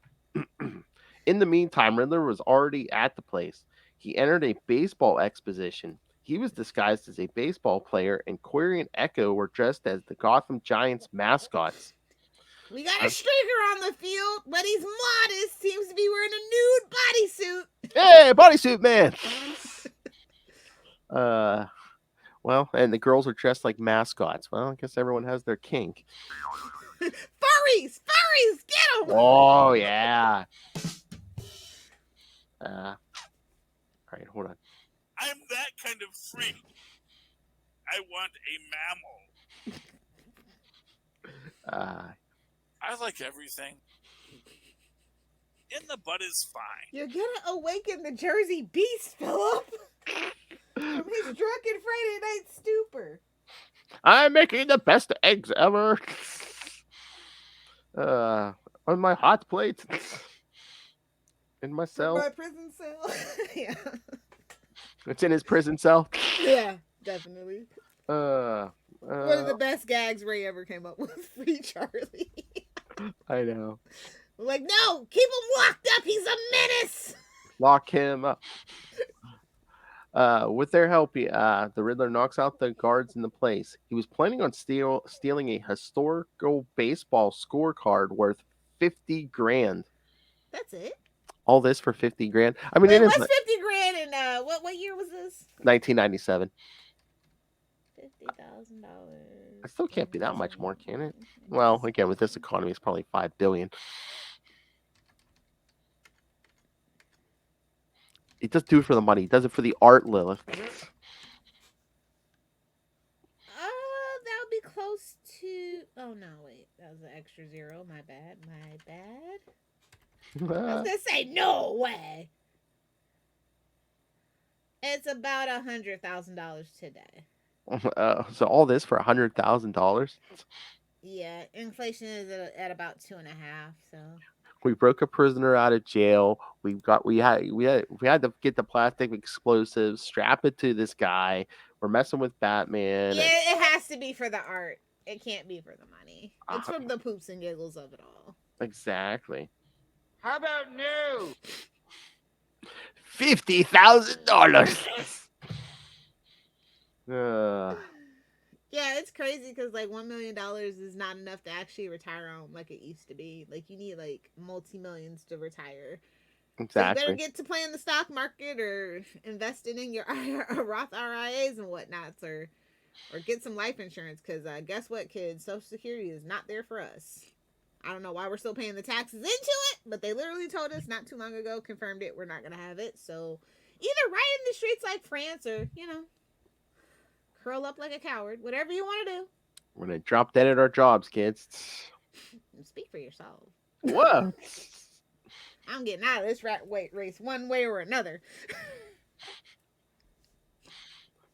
In the meantime, Riddler was already at the place. He entered a baseball exposition. He was disguised as a baseball player, and Query and Echo were dressed as the Gotham Giants mascots. We got a striker on the field, but he's modest. Seems to be wearing a nude bodysuit. Hey, bodysuit man! Well, and the girls are dressed like mascots. Well, I guess everyone has their kink. Furries! Get them! Oh, yeah. All right, hold on. I'm that kind of freak. I want a mammal. I like everything. In the butt is fine. You're gonna awaken the Jersey Beast, Philip. From his drunken Friday night stupor. I'm making the best eggs ever. On my hot plate. In my cell. My prison cell. Yeah. It's in his prison cell. Yeah, definitely. One of the best gags Ray ever came up with. Free Charlie. I know. Like, no, keep him locked up. He's a menace. Lock him up. With their help, the Riddler knocks out the guards in the place. He was planning on stealing a historical baseball scorecard worth $50,000. That's it. All this for $50,000. I mean, what's $50,000 in what year was this? 1997. $50,000. It still can't be that much more, can it? Well, again, with this economy, it's probably $5 billion. He doesn't do it for the money. He does it for the art, Lilith. That would be close 2. Oh no, wait, that was an extra 0. My bad. I was gonna say no way. It's about $100,000 today. So all this for $100,000? Yeah, inflation is at about 2.5. So We broke a prisoner out of jail. We had to get the plastic explosives, strap it to this guy. We're messing with Batman. yeah, it has to be for the art. It can't be for the money. It's for the poops and giggles of it all. Exactly. How about no? $50,000. Yeah, it's crazy because like $1 million is not enough to actually retire on like it used to be. Like you need like multi-millions to retire. Exactly. So you better get to playing the stock market or investing in your Roth RIAs and whatnots, or get some life insurance. Because guess what, kids? Social Security is not there for us. I don't know why we're still paying the taxes into it, but they literally told us not too long ago, confirmed it, we're not gonna have it. So either ride in the streets like France, or curl up like a coward. Whatever you want to do. We're gonna drop dead at our jobs, kids. Speak for yourself. Whoa. I'm getting out of this rat race one way or another.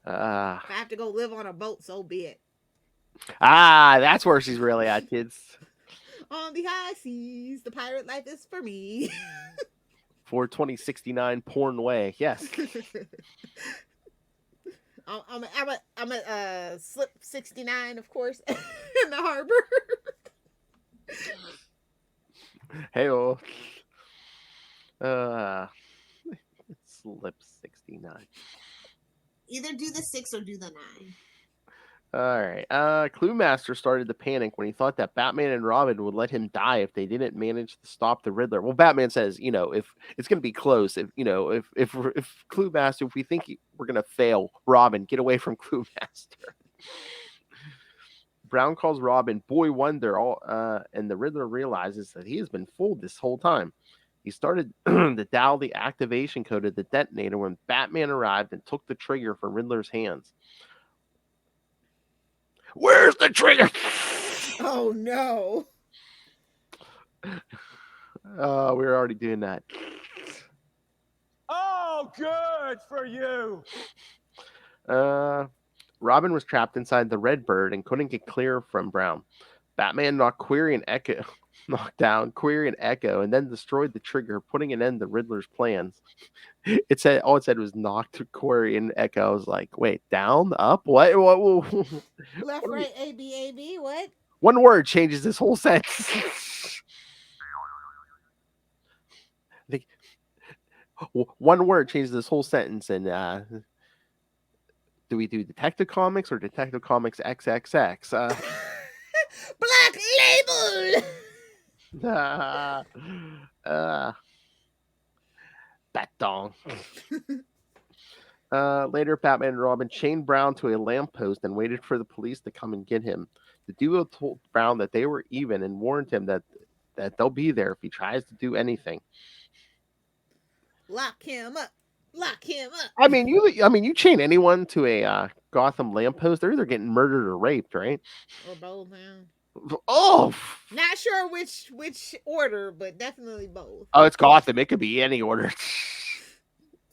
If I have to go live on a boat, so be it. That's where she's really at, kids. On the high seas, the pirate life is for me. 42069 porn way. Yes. I'm a slip 69, of course, in the harbor. Hey-oh. Slip 69. Either do the 6 or do the 9. All right. Cluemaster started to panic when he thought that Batman and Robin would let him die if they didn't manage to stop the Riddler. Well, Batman says, if it's going to be close, if Cluemaster, if we think we're going to fail, Robin, get away from Cluemaster. Brown calls Robin Boy Wonder, and the Riddler realizes that he has been fooled this whole time. He started to dial the activation code of the detonator when Batman arrived and took the trigger from Riddler's hands. Where's the trigger? Oh no. We're already doing that. Oh, good for you. Robin was trapped inside the Red Bird and couldn't get clear from Brown. Batman knocked down Query and Echo, and then destroyed the trigger, putting an end to Riddler's plans. All it said was knocked Query and Echo. I was like, wait, down, up, what? Left, right, A, B, what? One word changes this whole sentence. One word changes this whole sentence, and do we do Detective Comics or Detective Comics XXX? Black Label. Batong. Later, Batman and Robin chained Brown to a lamppost and waited for the police to come and get him. The duo told Brown that they were even and warned him that they'll be there if he tries to do anything. Lock him up. Lock him up. I mean, you chain anyone to a Gotham lamppost, they're either getting murdered or raped, right? Or both, man. Oh, not sure which order, but definitely both. Oh, it's Gotham. It could be any order.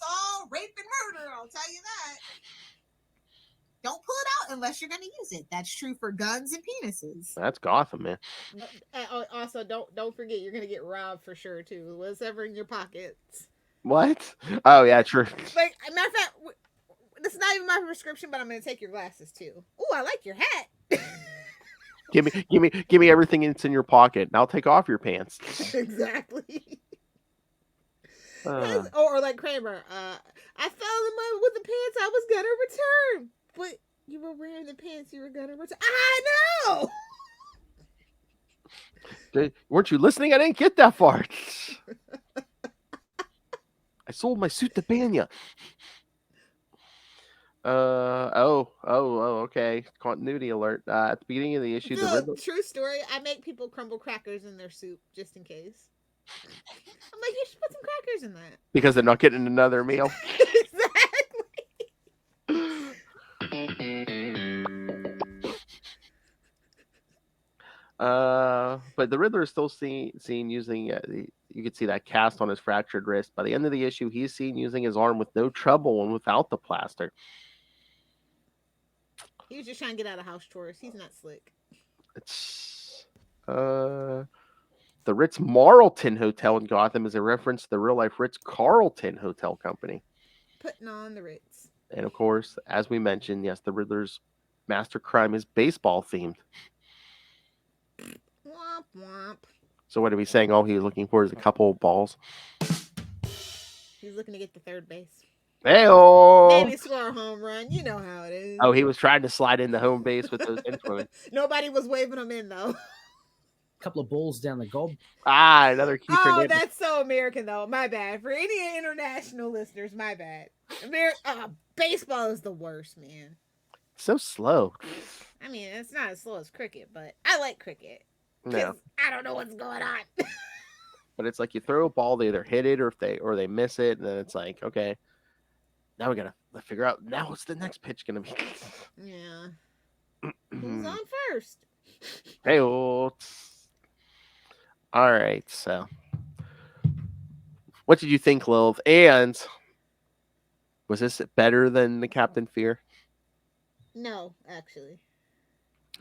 Oh, rape and murder, I'll tell you that. Don't pull it out unless you're going to use it. That's true for guns and penises. That's Gotham, man. Also, don't forget you're going to get robbed for sure, too. Whatever in your pockets. What? Oh, yeah, true. Like, matter of fact, this is not even my prescription, but I'm going to take your glasses, too. Ooh, I like your hat. Give me everything that's in your pocket, and I'll take off your pants. Exactly. Or like Kramer, I fell in love with the pants I was gonna return, but you were wearing the pants you were gonna return. I know. Weren't you listening? I didn't get that far. I sold my suit to Banya. Okay. Continuity alert. At the beginning of the issue, the Riddler... True story. I make people crumble crackers in their soup just in case. I'm like, you should put some crackers in that. Because they're not getting another meal. But the Riddler is still seen using. You could see that cast on his fractured wrist. By the end of the issue, he's seen using his arm with no trouble and without the plaster. He was just trying to get out of house chores. He's not slick. It's the Ritz Marlton Hotel in Gotham is a reference to the real life Ritz Carlton Hotel Company. Putting on the Ritz. And of course, as we mentioned, yes, the Riddler's master crime is baseball themed. Womp womp. So what are we saying? All he's looking for is a couple of balls. He's looking to get to third base. Hey-oh! Maybe score a home run. You know how it is. Oh, he was trying to slide into home base with those Henchwomen. Nobody was waving him in, though. Couple of balls down the gob. Another Keith Oh, Hernandez. that's so American, though. My bad. For any international listeners, my bad. Baseball is the worst, man. So slow. I mean, it's not as slow as cricket, but I like cricket. No. I don't know what's going on. But it's like you throw a ball, they either hit it or they miss it, and then it's like, okay, now we gotta figure out now what's the next pitch gonna be. Yeah. Who's on first? Hey, all right. So, what did you think, Lilith? And was this better than the Captain Fear? No, actually.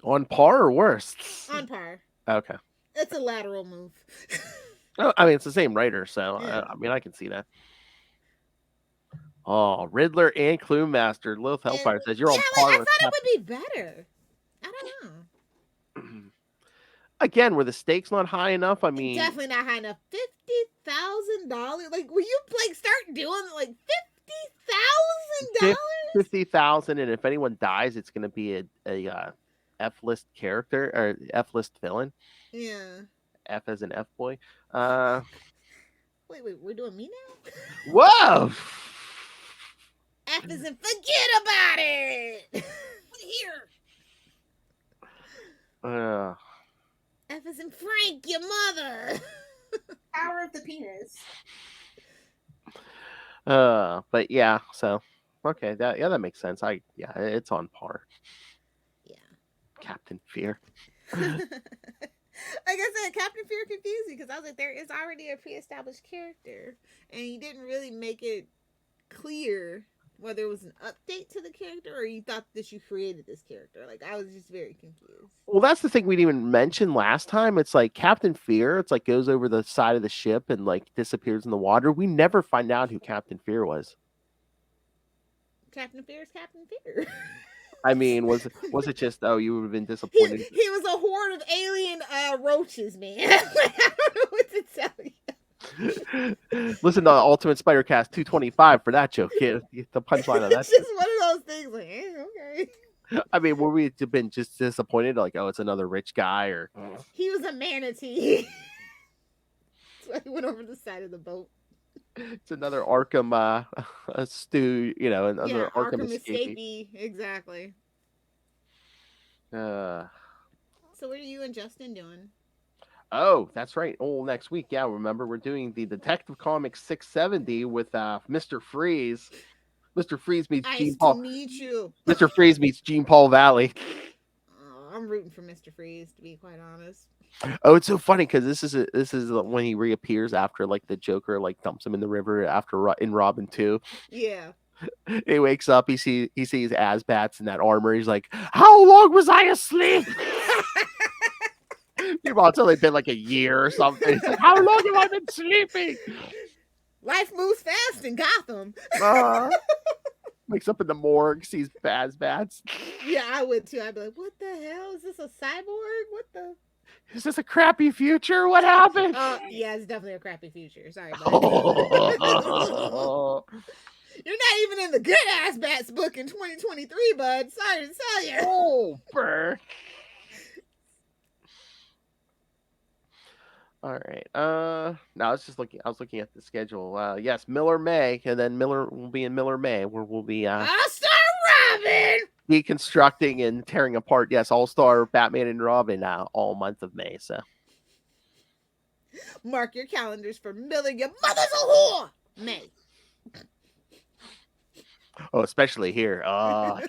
On par or worse? On par. Okay. It's a lateral move. Oh, I mean, it's the same writer, so Yeah. I mean, I can see that. Oh, Riddler and Cluemaster. Lilith Hellfire says you're on par I with thought it would be better. I don't know. Again, were the stakes not high enough? I mean, Definitely not high enough. $50,000. Like, will you start doing like $50,000? 50,000, and if anyone dies, it's going to be a F-list character or F-list villain. Yeah. F as an F boy. Wait, we're doing me now? Whoa! F is in forget about it. Here. F is in Frank, your mother. Power of the penis. But yeah, so okay, that makes sense. It's on par. Yeah. Captain Fear. Like I said, Captain Fear confused me because I was like, there is already a pre-established character, and you didn't really make it clear whether it was an update to the character or you thought that you created this character. Like, I was just very confused. Well, that's the thing we didn't even mention last time. It's like Captain Fear. It's like goes over the side of the ship and like disappears in the water. We never find out who Captain Fear was. Captain Fear is Captain Fear. I mean, was it just you would have been disappointed? He was a horde of alien roaches, man. Like, I don't know what to tell you. Listen to Ultimate Spider Cast 225 for that joke. Yeah, the punchline of that. It's just one of those things. Like, okay. I mean, were we been just disappointed? Like, oh, it's another rich guy, or He was a manatee. That's why he went over the side of the boat. it's another Arkham stew, another Arkham escapee. Exactly. Uh, So what are you and Justin doing? Oh, that's right. Oh, next week. Yeah, remember we're doing the Detective Comics 670 with Mr. Freeze. Mr. Freeze meets Gene Paul. Nice to meet you. Mr. Freeze meets Gene Paul Valley. Oh, I'm rooting for Mr. Freeze, to be quite honest. Oh, it's so funny because this is when he reappears after like the Joker like dumps him in the river after in Robin 2. Yeah. He wakes up, he sees Asbats in that armor. He's like, "How long was I asleep?" Meanwhile, it's only been like a year or something. He's like, "How long have I been sleeping?" Life moves fast in Gotham. Wakes up in the morgue, sees Asbats. Yeah, I would too. I'd be like, "What the hell? Is this a cyborg? What the? Is this a crappy future? What happened?" Yeah, it's definitely a crappy future. Sorry, bud. You're not even in the good ass Bats book in 2023, bud. Sorry to tell you. Oh, burr. All right. No, I was looking at the schedule. Yes, Miller May, and then Miller will be in Miller May, where we'll be All-Star Robin deconstructing and tearing apart. Yes, All-Star Batman and Robin all month of May. So mark your calendars for Miller. Your mother's a whore. May. Oh, especially here. Oh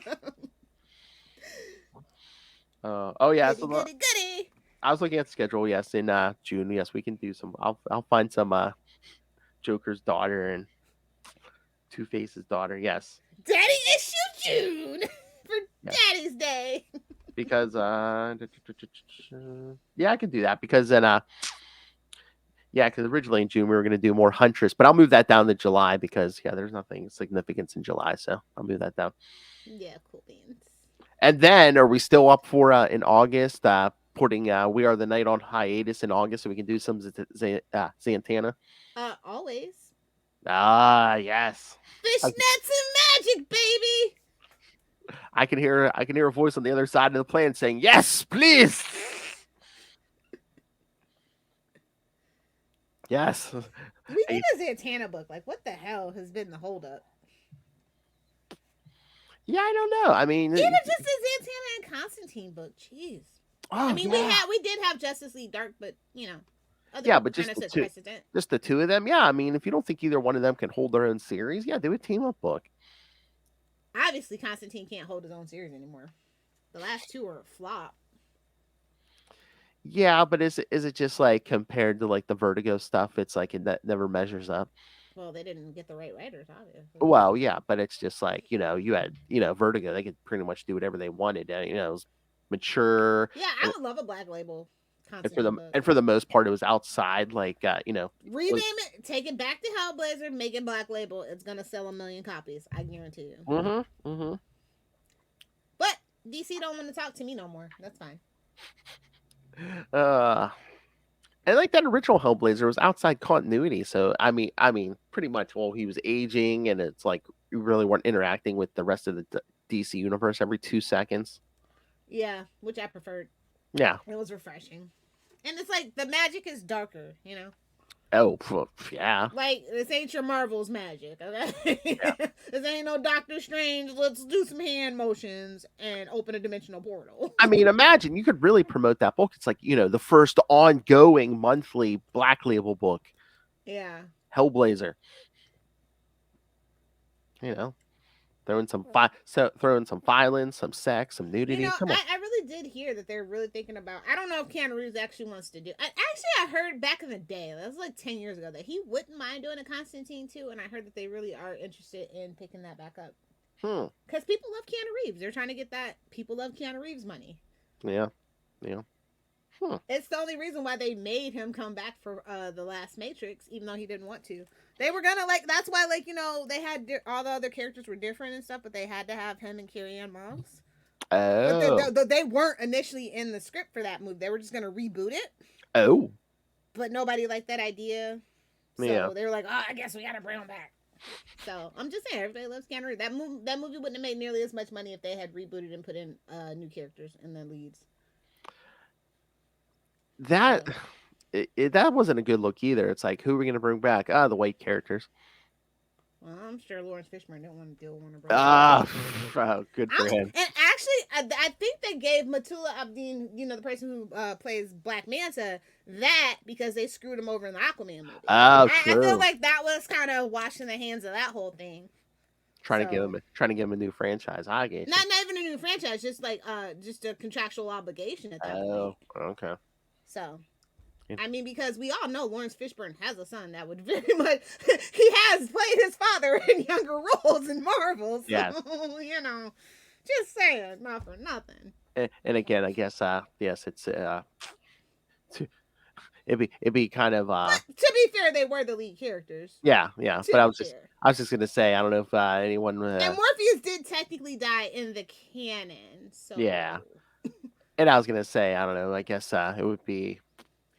yeah. Goody, goody, goody. I was looking at the schedule. Yes, in June. Yes, we can do some. I'll find some Joker's daughter and Two Face's daughter. Yes, Daddy issue June for Yeah. Daddy's Day. because yeah, I can do that because then yeah, because originally in June we were going to do more Huntress, but I'll move that down to July because yeah, there's nothing significance in July, so I'll move that down. Yeah, cool beans. And then are we still up for in August putting We Are the Night on hiatus in August so we can do some Zantana? Always. Ah, yes. Fishnets and magic, baby. I can hear a voice on the other side of the plane saying, "Yes, please." Yes. We need a Zantana book. Like, what the hell has been the holdup? Yeah, I don't know. I mean, even just a Zantana and Constantine book. Jeez. Oh, I mean, yeah. we did have Justice League Dark, but you know, Yeah, but just kind of the precedent. just the two of them. Yeah, I mean, if you don't think either one of them can hold their own series, yeah, do a team up book. Obviously, Constantine can't hold his own series anymore. The last two are a flop. Yeah, but is it just like compared to like the Vertigo stuff? It's like it never measures up. Well, they didn't get the right writers, obviously. Well, yeah, but it's just like you had Vertigo. They could pretty much do whatever they wanted. It was mature. Yeah, I would love a Black Label. And for the most part, it was outside. Like rename it, take it back to Hellblazer, make it Black Label. It's gonna sell 1 million copies. I guarantee you. But DC don't want to talk to me no more. That's fine. And like that original Hellblazer was outside continuity, so I mean, pretty much. Well, he was aging, and it's like you really weren't interacting with the rest of the DC universe every 2 seconds. Yeah, which I preferred. Yeah, it was refreshing, and it's like the magic is darker, Oh, yeah. Like, this ain't your Marvel's magic, okay? Yeah. This ain't no Doctor Strange. Let's do some hand motions and open a dimensional portal. I mean, imagine you could really promote that book. It's like, the first ongoing monthly Black Label book. Yeah. Hellblazer. Throwing some violence, some sex, some nudity. Come on. I really did hear that they're really thinking about. I don't know if Keanu Reeves actually wants to do. I heard back in the day, that was like 10 years ago, that he wouldn't mind doing a Constantine too, and I heard that they really are interested in picking that back up. Because people love Keanu Reeves. They're trying to get that people love Keanu Reeves money. Yeah. It's the only reason why they made him come back for the last Matrix, even though he didn't want to. They were gonna that's why they had all the other characters were different and stuff, but they had to have him and Carrie-Anne Moss. Oh. But they weren't initially in the script for that movie. They were just gonna reboot it. Oh. But nobody liked that idea, so they were like, "Oh, I guess we gotta bring him back." So I'm just saying, everybody loves Keanu Reeves. That movie wouldn't have made nearly as much money if they had rebooted and put in new characters in the leads. That wasn't a good look either. It's like, who are we going to bring back? The white characters. Well, I'm sure Lawrence Fishburne didn't want to deal with Warner Bros. Oh, good for him. And actually, I think they gave Matula Abdin, the person who plays Black Manta, that because they screwed him over in the Aquaman movie. Oh, I feel like that was kind of washing the hands of that whole thing. Trying to give him a new franchise. I guess not even a new franchise, just like just a contractual obligation at that point. Oh, okay. So, I mean, because we all know Lawrence Fishburne has a son that would very much. He has played his father in younger roles in Marvel. So, yes. Just saying, not for nothing. And again, I guess, yes, it's it'd be kind of. But to be fair, they were the lead characters. Yeah. But I was just gonna say, I don't know if anyone. And Morpheus did technically die in the canon. So yeah. And I was gonna say, I don't know. I guess it would be.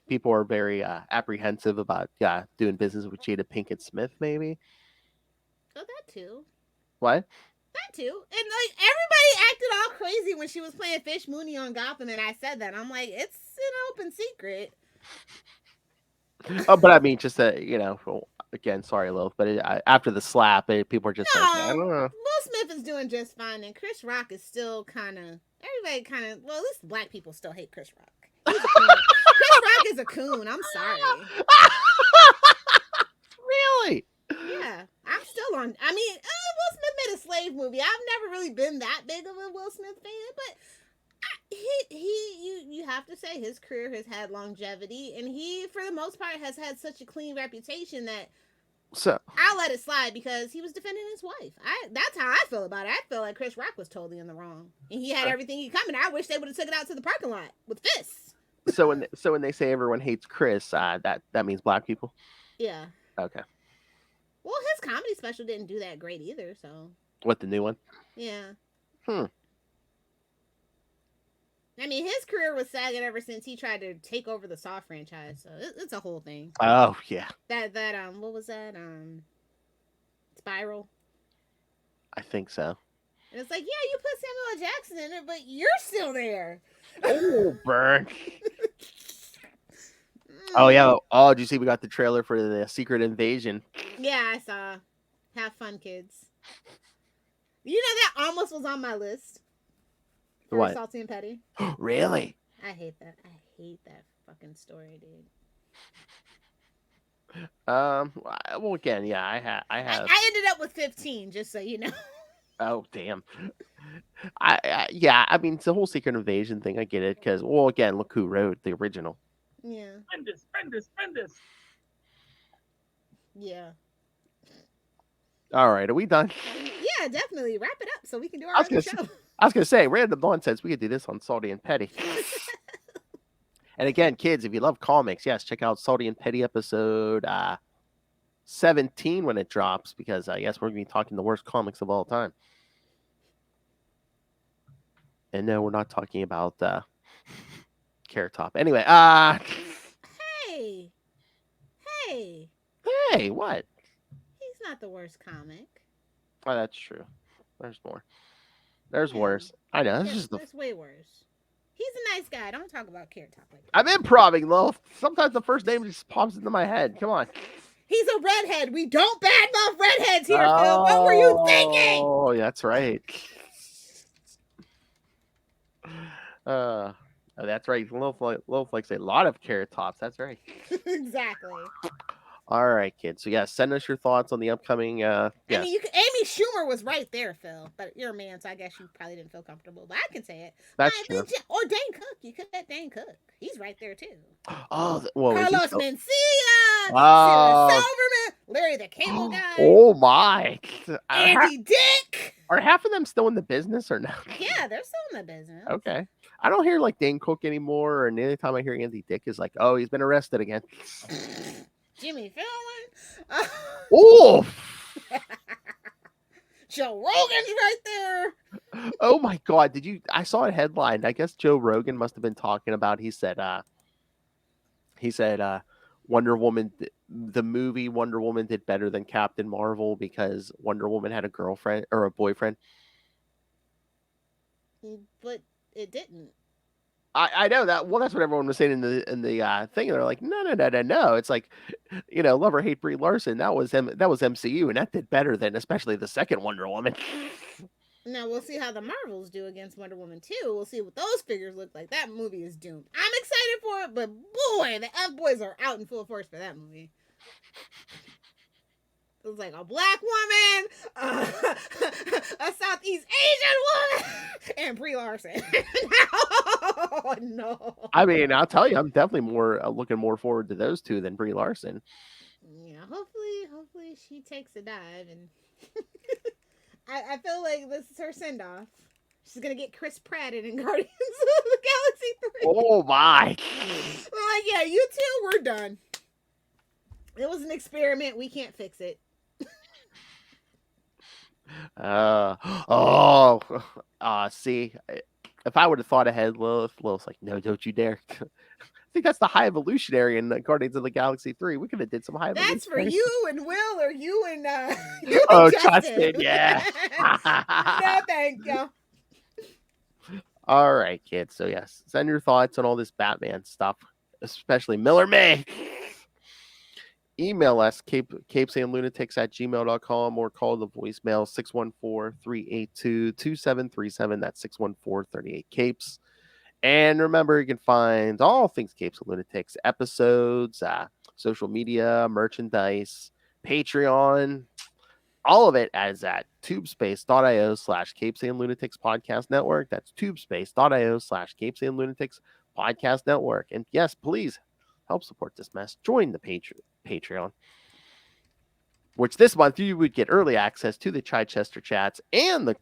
People are very apprehensive about doing business with Jada Pinkett Smith, maybe. Oh, that too. What? That too. And like everybody acted all crazy when she was playing Fish Mooney on Gotham, and I said that. I'm like, it's an open secret. Oh, but I mean, just again, sorry, Lilith, but after the slap, people are just like, I don't know. Will Smith is doing just fine, and Chris Rock is still everybody at least black people still hate Chris Rock. He's a coon. Chris Rock is a coon. I'm sorry. Really? Yeah, I'm still on. I mean, Will Smith made a slave movie. I've never really been that big of a Will Smith fan, but you have to say his career has had longevity, and he, for the most part, has had such a clean reputation that So I'll let it slide because he was defending his wife. That's how I feel about it. I feel like Chris Rock was totally in the wrong, and he had everything he coming. I wish they would have took it out to the parking lot with fists. so when they say everyone hates Chris, that means black people. Yeah. Okay. Well, his comedy special didn't do that great either. So. What, the new one? Yeah. Hmm. I mean, his career was sagging ever since he tried to take over the Saw franchise. So it's a whole thing. Oh yeah. That what was that Spiral? I think so. And it's like, yeah, you put Samuel L. Jackson in it, but you're still there. Oh, burn. Oh yeah. Oh, did you see we got the trailer for the Secret Invasion? Yeah, I saw. Have fun, kids. You know that almost was on my list. For What? Salty and Petty. Really? I hate that. I hate that fucking story, dude. Well, again, yeah, I have. I ended up with 15, just so you know. Oh damn. Yeah. I mean, it's the whole Secret Invasion thing. I get it because, well, again, look who wrote the original. Yeah. Bendis. Yeah. All right, are we done? Yeah, definitely. Wrap it up so we can do I our was other gonna show. I was gonna say, random nonsense. We could do this on Salty and Petty. And again, kids, if you love comics, yes, check out Salty and Petty episode 17 when it drops, because yes, we're gonna be talking the worst comics of all time. And no, we're not talking about Carrot Top. Anyway, Hey, hey, what? he's not the worst comic. Oh, that's true. There's more. There's Yeah. worse. I know. That's Yes, just the. there's way worse. He's a nice guy. Don't talk about Carrot Top like that. I'm improving, Lil. Sometimes the first name just pops into my head. Come on. He's a redhead. We don't badmouth redheads here, Phil. What were you thinking? Oh, that's right. Oh, that's right. Lil likes a lot of Carrot Tops. That's right. Exactly. All right, kids. So yeah, send us your thoughts on the upcoming. Yes. I mean, Amy Schumer was right there, Phil. But you're a man, so I guess you probably didn't feel comfortable. But I can say it. That's true. Or Dane Cook. You could let Dane Cook. He's right there too. Oh, well, Carlos Mencia, Oh. Sarah Silverman, Larry the Cable Guy, Oh my! Andy Dick. Are half of them still in the business or no? Yeah, they're still in the business. Okay. I don't hear like Dane Cook anymore, and the only time I hear Andy Dick is like, oh, he's been arrested again. Jimmy Fallon. Oh! Joe Rogan's right there. Oh my God! I saw a headline. I guess Joe Rogan must have been talking about. He said, Wonder Woman, the movie Wonder Woman did better than Captain Marvel because Wonder Woman had a girlfriend or a boyfriend. But it didn't. I know that. Well, that's what everyone was saying in the thing. They're like, no. It's like, love or hate Brie Larson. That was MCU, and that did better than especially the second Wonder Woman. Now we'll see how the Marvels do against Wonder Woman 2. We'll see what those figures look like. That movie is doomed. I'm excited for it, but boy, the F-boys are out in full force for that movie. It was like a black woman, a Southeast Asian woman, and Brie Larson. Oh, no. I mean, I'll tell you, I'm definitely looking more forward to those two than Brie Larson. Yeah, hopefully she takes a dive, and I feel like this is her send off. She's gonna get Chris Pratt in Guardians of the Galaxy 3. Oh my! We're like, yeah, you two, we're done. It was an experiment. We can't fix it. See, if I would have thought ahead, Lilith's like, no, don't you dare. I think that's the High Evolutionary in Guardians of the Galaxy 3. We could have did some High Evolutionary. That's for you and Will, or you and Justin, yeah. No, thank you. All right, kids. So yes, send your thoughts on all this Batman stuff, especially Miller May. Email us, CapesandLunatics@gmail.com, or call the voicemail 614-382-2737. That's 614-38-CAPES. And remember, you can find all things Capes and Lunatics episodes, social media, merchandise, Patreon, All of it is at tubespace.io/CapesandLunatics Podcast Network. That's tubespace.io/CapesandLunatics Podcast Network. And yes, please help support this mess. Join the Patreon, which this month you would get early access to the Chichester chats and the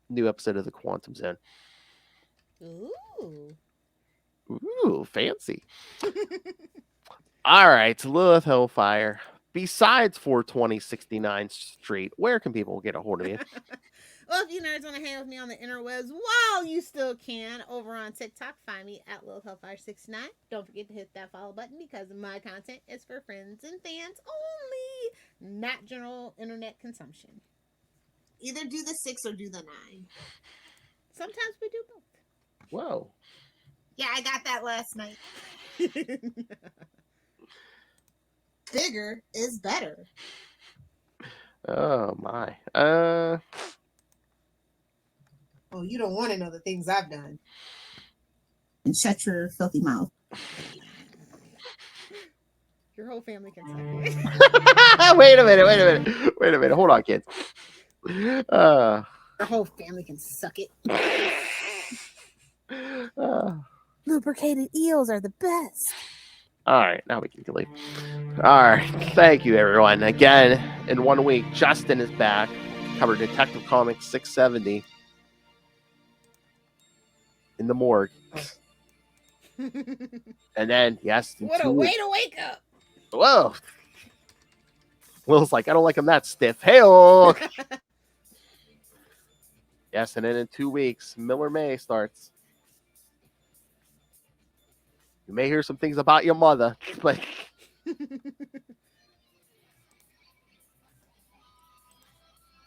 new episode of the Quantum Zone. Ooh. Ooh, fancy. All right, Lilith Hellfire. Besides 420 69th Street, where can people get a hold of you? Well, if you nerds want to hang with me on the interwebs while you still can, over on TikTok, find me at LilithHellfire69. Don't forget to hit that follow button because my content is for friends and fans only, not general internet consumption. Either do the 6 or do the 9. Sometimes we do both. Whoa. Yeah, I got that last night. Bigger is better. Oh my. Oh, you don't want to know the things I've done. And shut your filthy mouth. Your whole family can suck it. Wait a minute. Hold on, kids. Your whole family can suck it. Lubricated eels are the best. All right, now we can leave. All right, thank you, everyone. Again, in 1 week, Justin is back. Covered Detective Comics 670 in the morgue. And then, yes, What a way to wake up. Whoa. Will's like, I don't like him that stiff. Hey-oh. Yes, and then in 2 weeks, Miller May starts. You may hear some things about your mother, but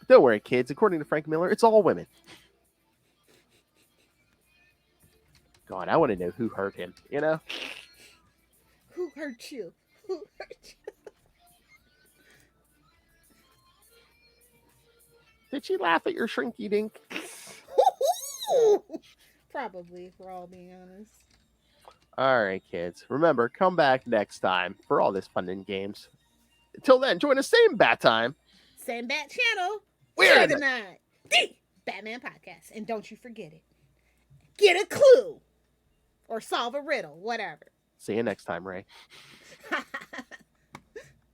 don't worry, kids. According to Frank Miller, it's all women. God, I want to know who hurt him, you know? Who hurt you? Who hurt you? Did she laugh at your shrinky dink? Probably, if we're all being honest. All right, kids. Remember, come back next time for all this fun and games. Until then, join the same bat time. Same bat channel. We're the night. The Batman Podcast. And don't you forget it. Get a clue. Or solve a riddle. Whatever. See you next time, Ray.